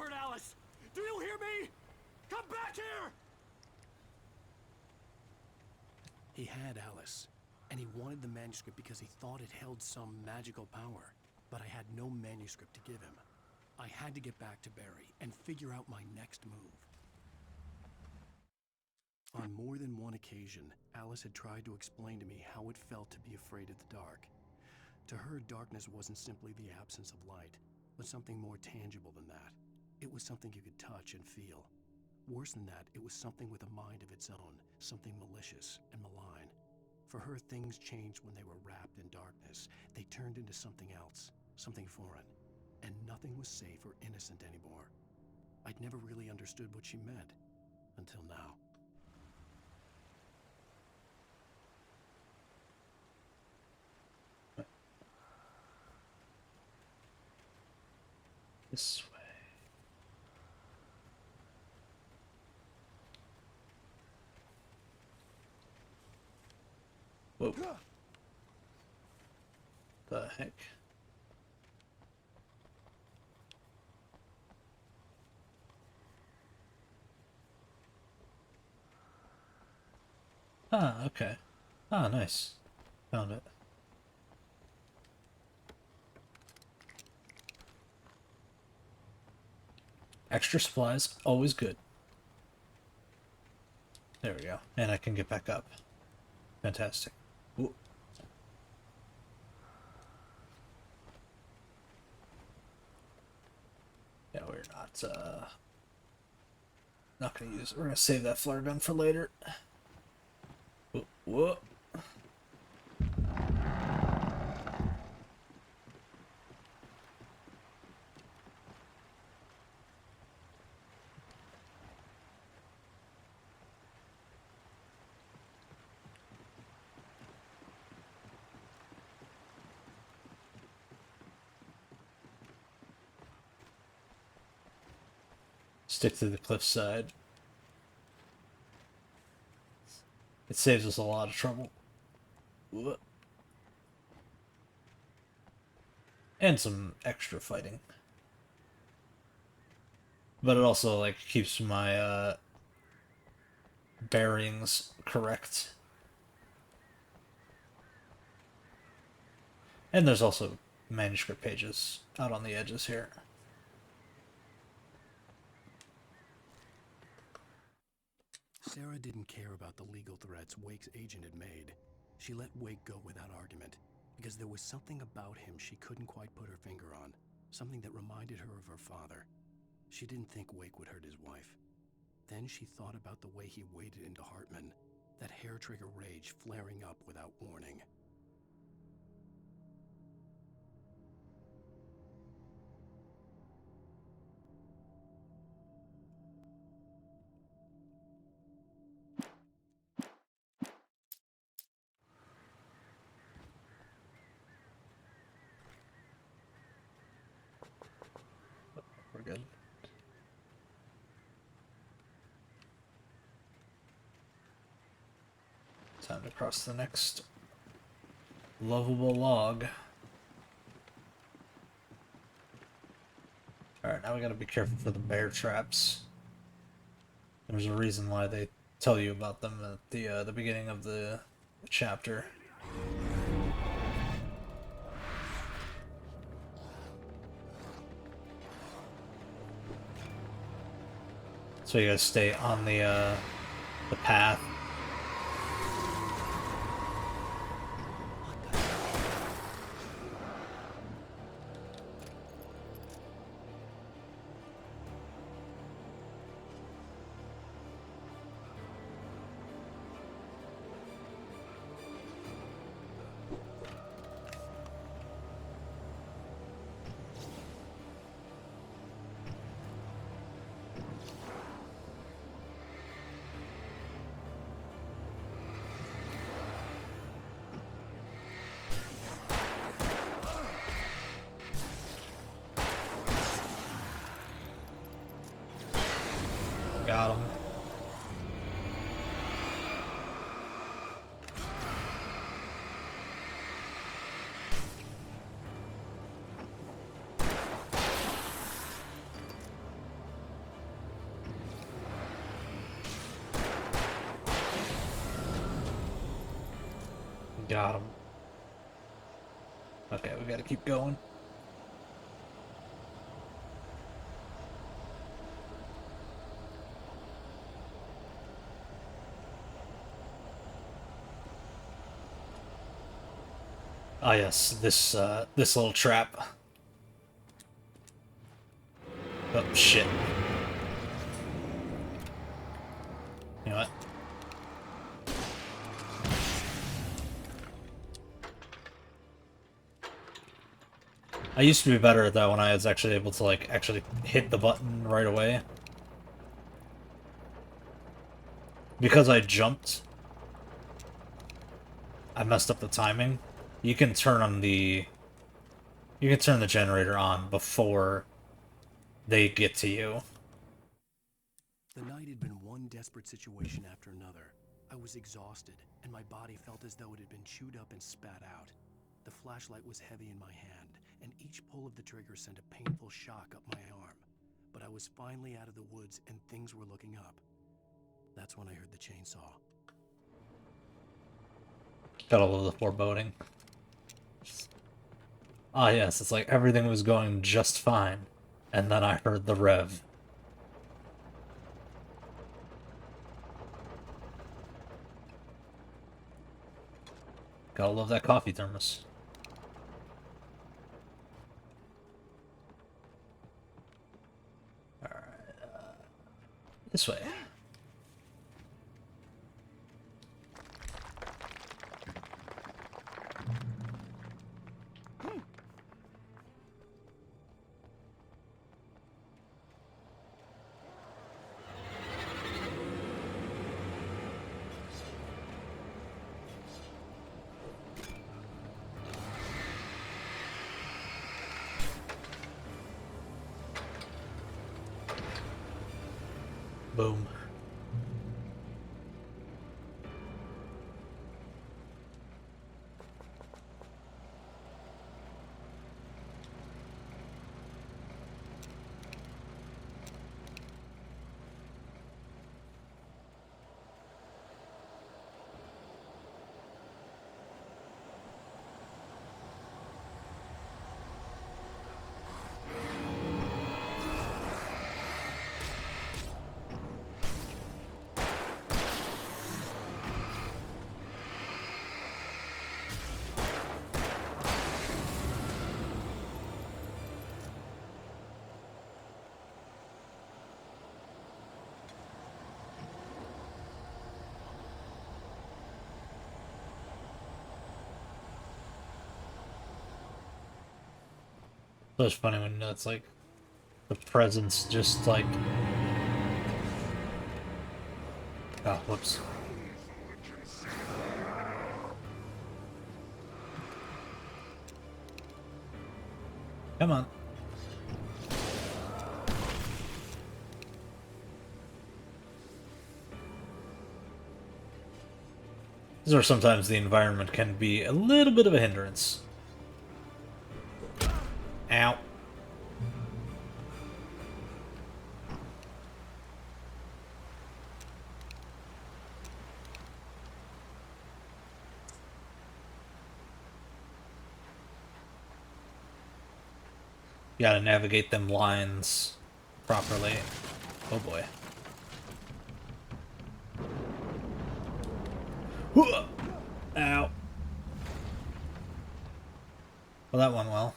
He had Alice, and he wanted the manuscript because he thought it held some magical power. But I had no manuscript to give him. I had to get back to Barry and figure out my next move. On more than one occasion, Alice had tried to explain to me how it felt to be afraid of the dark. To her, darkness wasn't simply the absence of light, but something more tangible than that. It was something you could touch and feel. Worse than that, it was something with a mind of its own, something malicious and malign. For her, things changed when they were wrapped in darkness. They turned into something else, something foreign, and nothing was safe or innocent anymore. I'd never really understood what she meant, until now. This way. Whoa. The heck? Ah, okay. Ah, nice. Found it. Extra supplies, always good. There we go. And I can get back up. Fantastic. Ooh. Yeah, we're not gonna use it. We're gonna save that flare gun for later. Whoa. Stick to the cliffside. It saves us a lot of trouble. Whoa. And some extra fighting. But it also, like, keeps my, bearings correct. And there's also manuscript pages out on the edges here. Sarah didn't care about the legal threats Wake's agent had made. She let Wake go without argument, because there was something about him she couldn't quite put her finger on, something that reminded her of her father. She didn't think Wake would hurt his wife. Then she thought about the way he waded into Hartman, that hair-trigger rage flaring up without warning. We're good. Time to cross the next lovable log. Alright, now we gotta be careful for the bear traps. There's a reason why they tell you about them at the beginning of the chapter. So you gotta stay on the path. Got him. Got him. Okay, we gotta keep going. Ah yes, this little trap. Oh shit. You know what? I used to be better at that when I was actually able to like actually hit the button right away. Because I jumped, I messed up the timing. You can turn the generator on before they get to you. The night had been one desperate situation after another. I was exhausted, and my body felt as though it had been chewed up and spat out. The flashlight was heavy in my hand, and each pull of the trigger sent a painful shock up my arm. But I was finally out of the woods, and things were looking up. That's when I heard the chainsaw. Got all of the foreboding. Ah yes, it's like everything was going just fine, and then I heard the rev. Gotta love that coffee thermos. Alright, this way. Boom. So it's funny when it's like the presence just like whoops. Come on. These are sometimes the environment can be a little bit of a hindrance. Ow. You gotta navigate them lines properly. Oh boy. Ow. Well, that went well.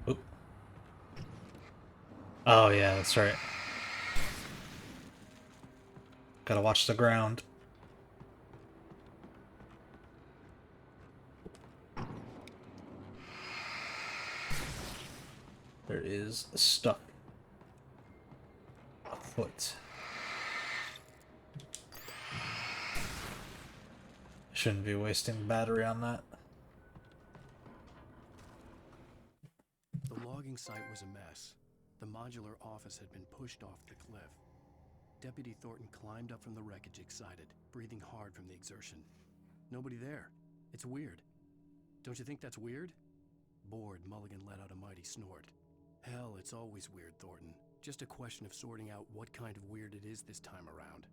Oop. Oh yeah, that's right. Gotta watch the ground. There is stuff afoot. Shouldn't be wasting battery on that. The logging site was a mess. The modular office had been pushed off the cliff. Deputy Thornton climbed up from the wreckage excited, breathing hard from the exertion. Nobody there. It's weird. Don't you think that's weird? Bored, Mulligan let out a mighty snort. Hell, it's always weird, Thornton. Just a question of sorting out what kind of weird it is this time around.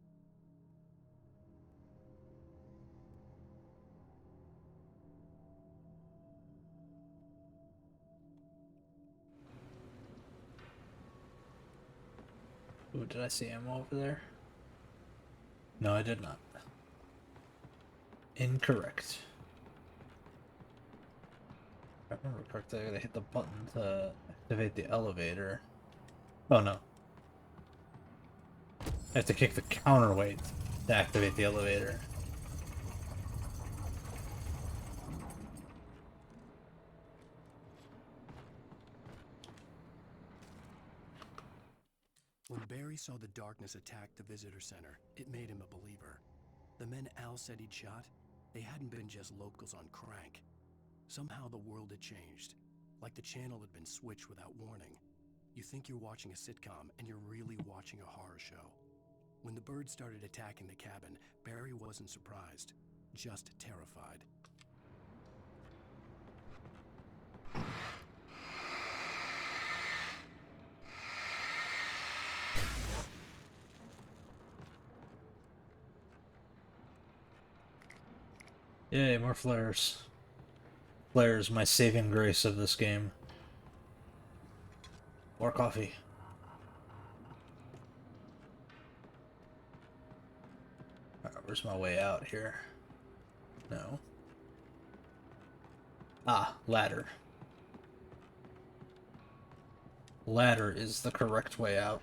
Ooh, did I see ammo over there? No, I did not. Incorrect. If I remember correctly, I gotta hit the button to activate the elevator. Oh no. I have to kick the counterweight to activate the elevator. When Barry saw the darkness attack the visitor center, it made him a believer. The men Al said he'd shot, they hadn't been just locals on crank. Somehow the world had changed, like the channel had been switched without warning. You think you're watching a sitcom, and you're really watching a horror show. When the birds started attacking the cabin, Barry wasn't surprised, just terrified. Yay, more flares. Flares, my saving grace of this game. More coffee. Where's my way out here? No. Ah, ladder. Ladder is the correct way out.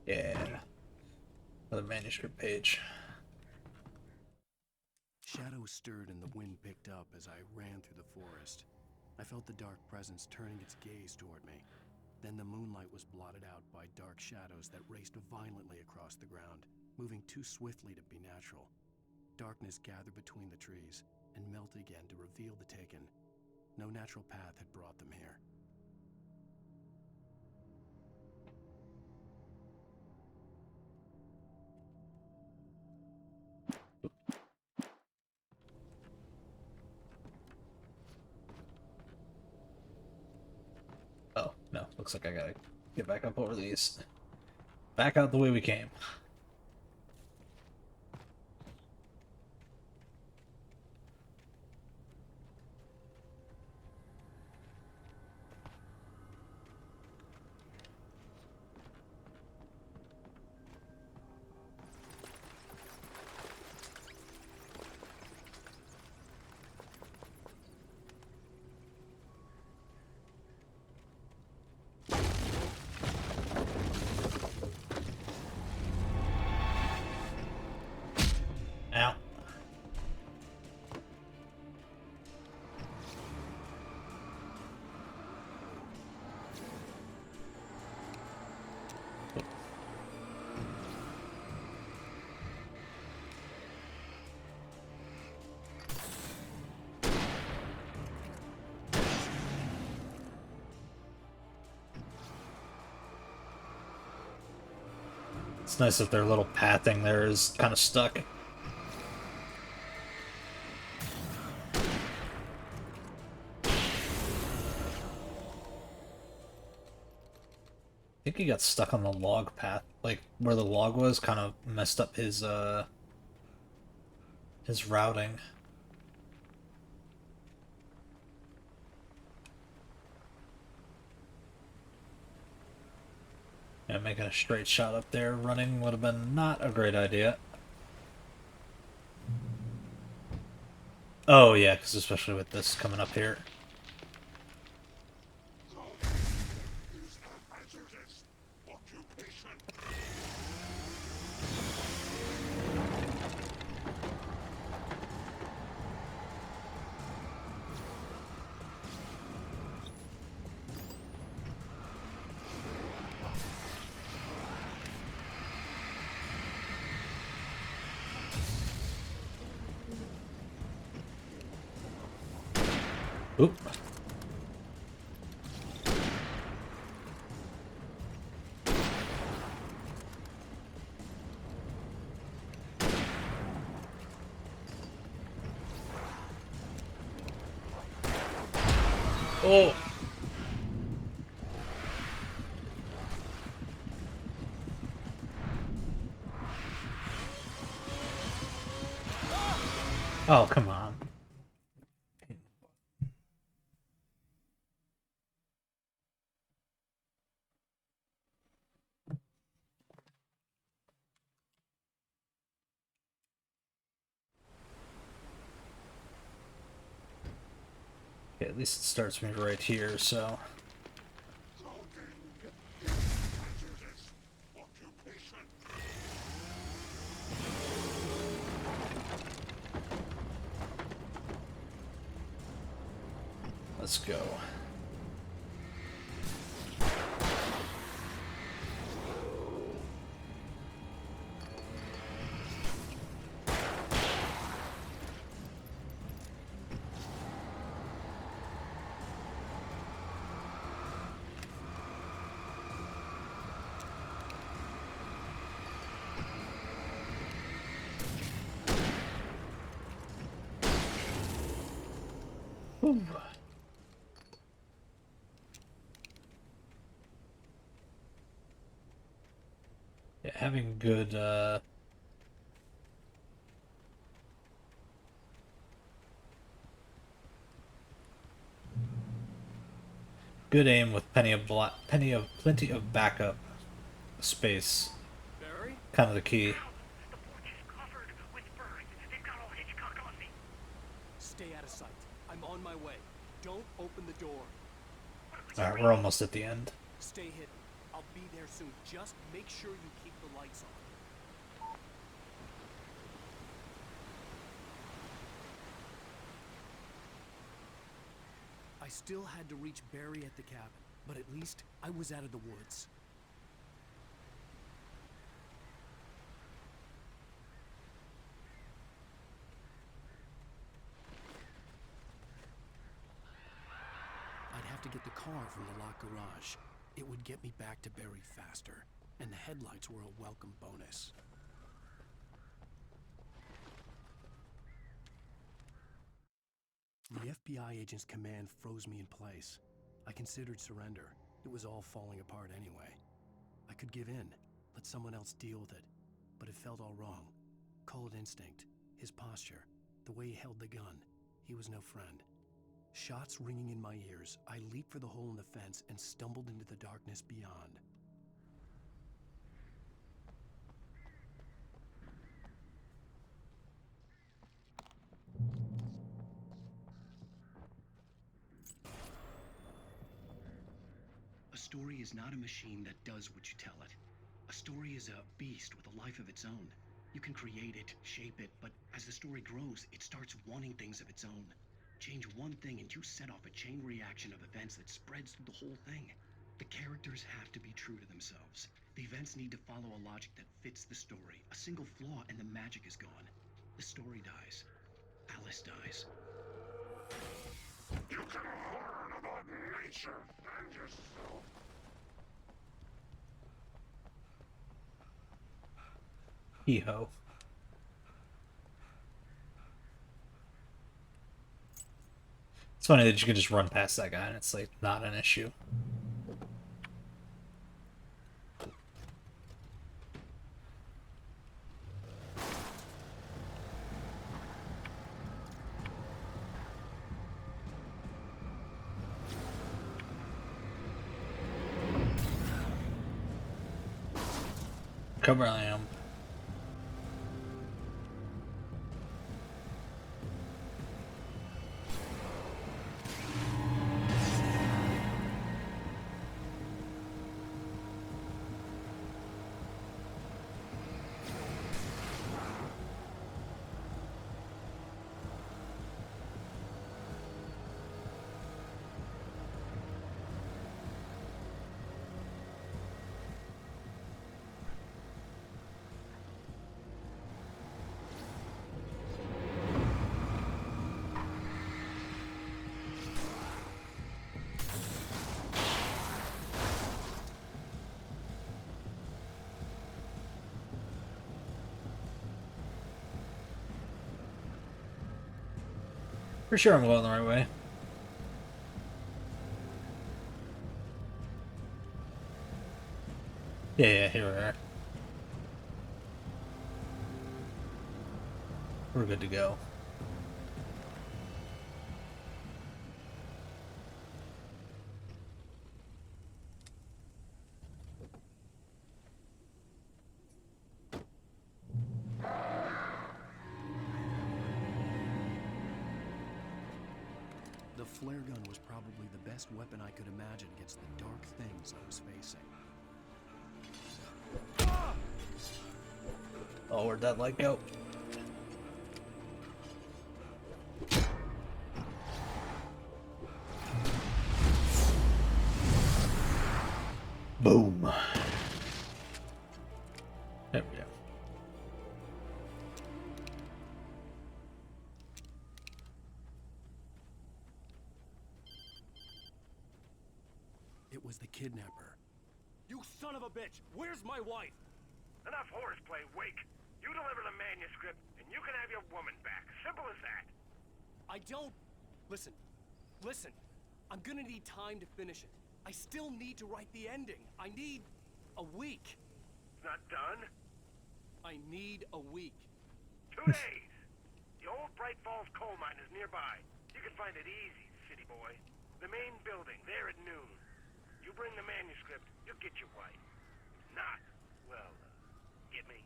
Yeah. Another manuscript page. Shadows stirred and the wind picked up as I ran through the forest. I felt the dark presence turning its gaze toward me. Then the moonlight was blotted out by dark shadows that raced violently across the ground, moving too swiftly to be natural. Darkness gathered between the trees and melted again to reveal the Taken. No natural path had brought them here. Oh, no. Looks like I gotta get back up over these. Back out the way we came. Ow. It's nice that their little pathing there is kind of stuck. think he got stuck on the log path. Like, where the log was kind of messed up his routing. Yeah, making a straight shot up there running would have been not a great idea. Oh yeah, because especially with this coming up here. Oop. Oh. Oh, come on. Okay, at least it starts me right here, so... Let's go. Ooh. Yeah, having good, good aim with plenty of backup space. Barry? Kind of the key. Stay out of sight. I'm on my way. Don't open the door. Alright, we're almost at the end. Stay hidden. I'll be there soon. Just make sure you keep the lights on. I still had to reach Barry at the cabin, but at least I was out of the woods. I'd have to get the car from the locked garage. It would get me back to Barry faster, and the headlights were a welcome bonus. The FBI agent's command froze me in place. I considered surrender. It was all falling apart anyway. I could give in, let someone else deal with it, but it felt all wrong. Call it instinct, his posture, the way he held the gun. He was no friend. Shots ringing in my ears, I leaped for the hole in the fence and stumbled into the darkness beyond. A story is not a machine that does what you tell it. A story is a beast with a life of its own. You can create it, shape it, but as the story grows, it starts wanting things of its own. Change one thing and you set off a chain reaction of events that spreads through the whole thing. The characters have to be true to themselves. The events need to follow a logic that fits the story. A single flaw and the magic is gone. The story dies. Alice dies. You can learn about nature and yourself. Hee-ho. It's funny that you can just run past that guy and it's like not an issue. Cover I am. For sure I'm going the right way. Yeah, here we are. We're good to go. The flare gun was probably the best weapon I could imagine against the dark things I was facing. Oh, where'd that light go? Boom. There we go. It was the kidnapper. You son of a bitch! Where's my wife? Enough horseplay, Wake. You deliver the manuscript, and you can have your woman back. Simple as that. I don't... Listen. I'm gonna need time to finish it. I still need to write the ending. I need a week. Not done? I need a week. 2 days. The old Bright Falls coal mine is nearby. You can find it easy, city boy. The main building, there at noon. You bring the manuscript, you'll get your wife. Not, well, get me?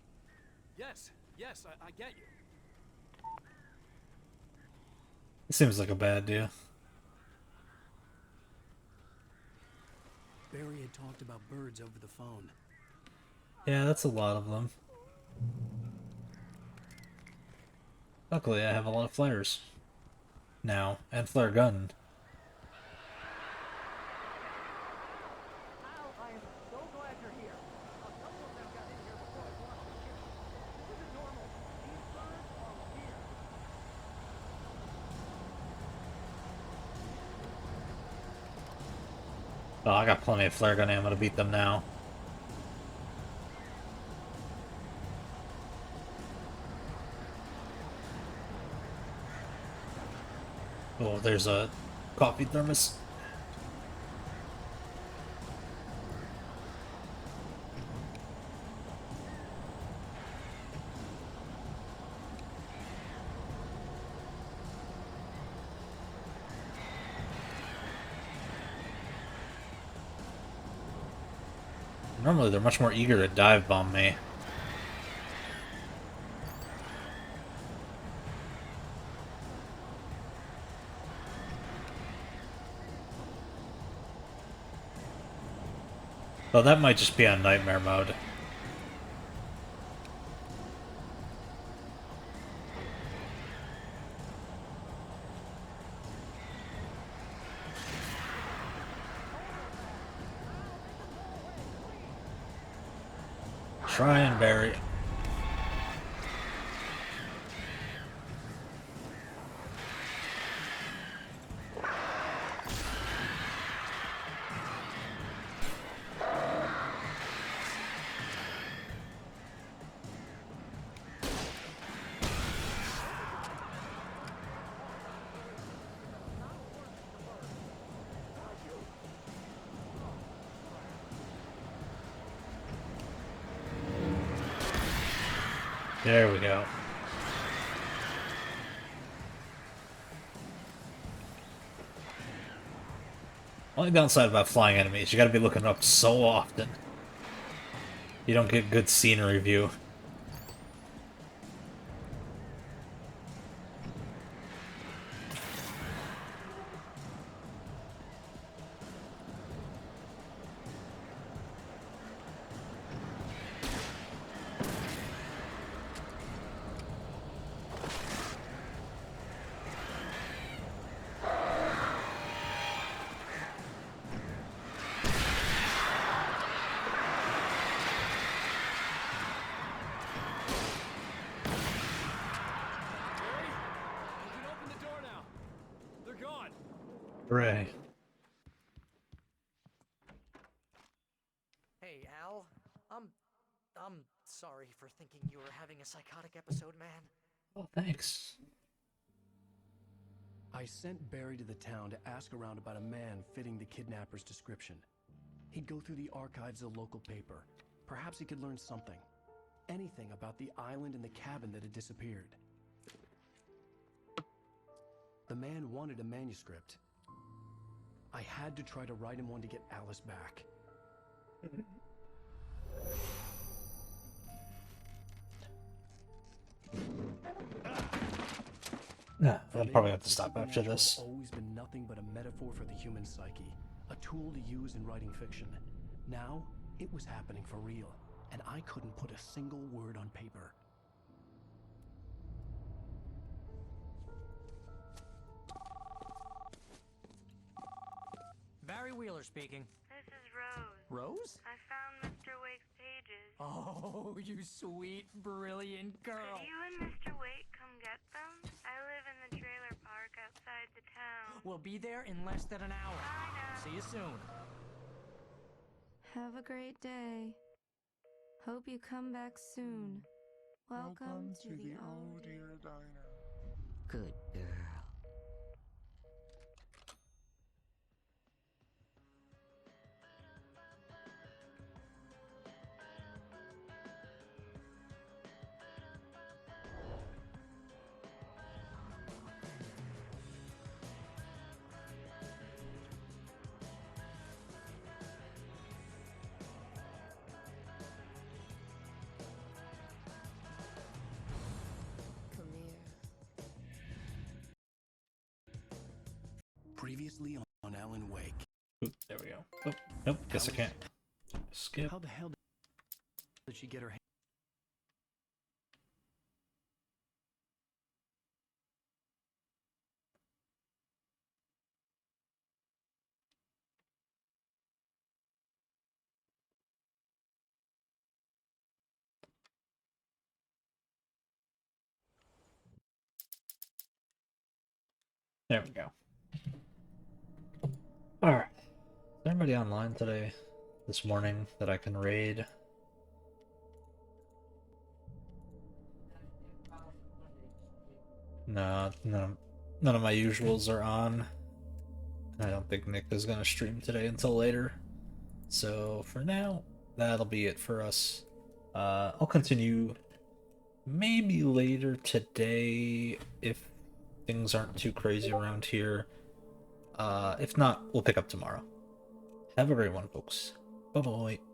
Yes, I get you. It seems like a bad idea. Barry had talked about birds over the phone. Yeah, that's a lot of them. Luckily, I have a lot of flares now, and flare gun. Oh, I got plenty of flare gun ammo to beat them now. Oh, there's a coffee thermos. Normally they're much more eager to dive bomb me. Though that might just be on nightmare mode. Try and bury it. There we go. Only downside about flying enemies, you gotta be looking up so often. You don't get good scenery view. Hooray. Hey, Al. I'm sorry for thinking you were having a psychotic episode, man. Oh, thanks. I sent Barry to the town to ask around about a man fitting the kidnapper's description. He'd go through the archives of the local paper. Perhaps he could learn something. Anything about the island and the cabin that had disappeared. The man wanted a manuscript. I had to try to write him one to get Alice back. Nah, I'll probably have to stop after Supernatural this. has always been nothing but a metaphor for the human psyche, a tool to use in writing fiction. Now, it was happening for real, and I couldn't put a single word on paper. Barry Wheeler speaking. This is Rose. Rose? I found Mr. Wake's pages. Oh, you sweet, brilliant girl. Could you and Mr. Wake come get them? I live in the trailer park outside the town. We'll be there in less than an hour. I know. See you soon. Have a great day. Hope you come back soon. Welcome to the old dear diner. Good girl. Previously on Alan Wake. Oop, there we go. Oh, nope, guess I can't. Skip. How the hell did she get her hand? There we go. Alright. Is anybody online today? This morning that I can raid? No, none of my usuals are on. I don't think Nick is going to stream today until later. So for now, that'll be it for us. I'll continue maybe later today if things aren't too crazy around here. If not, we'll pick up tomorrow. Have a great one, folks. Bye-bye.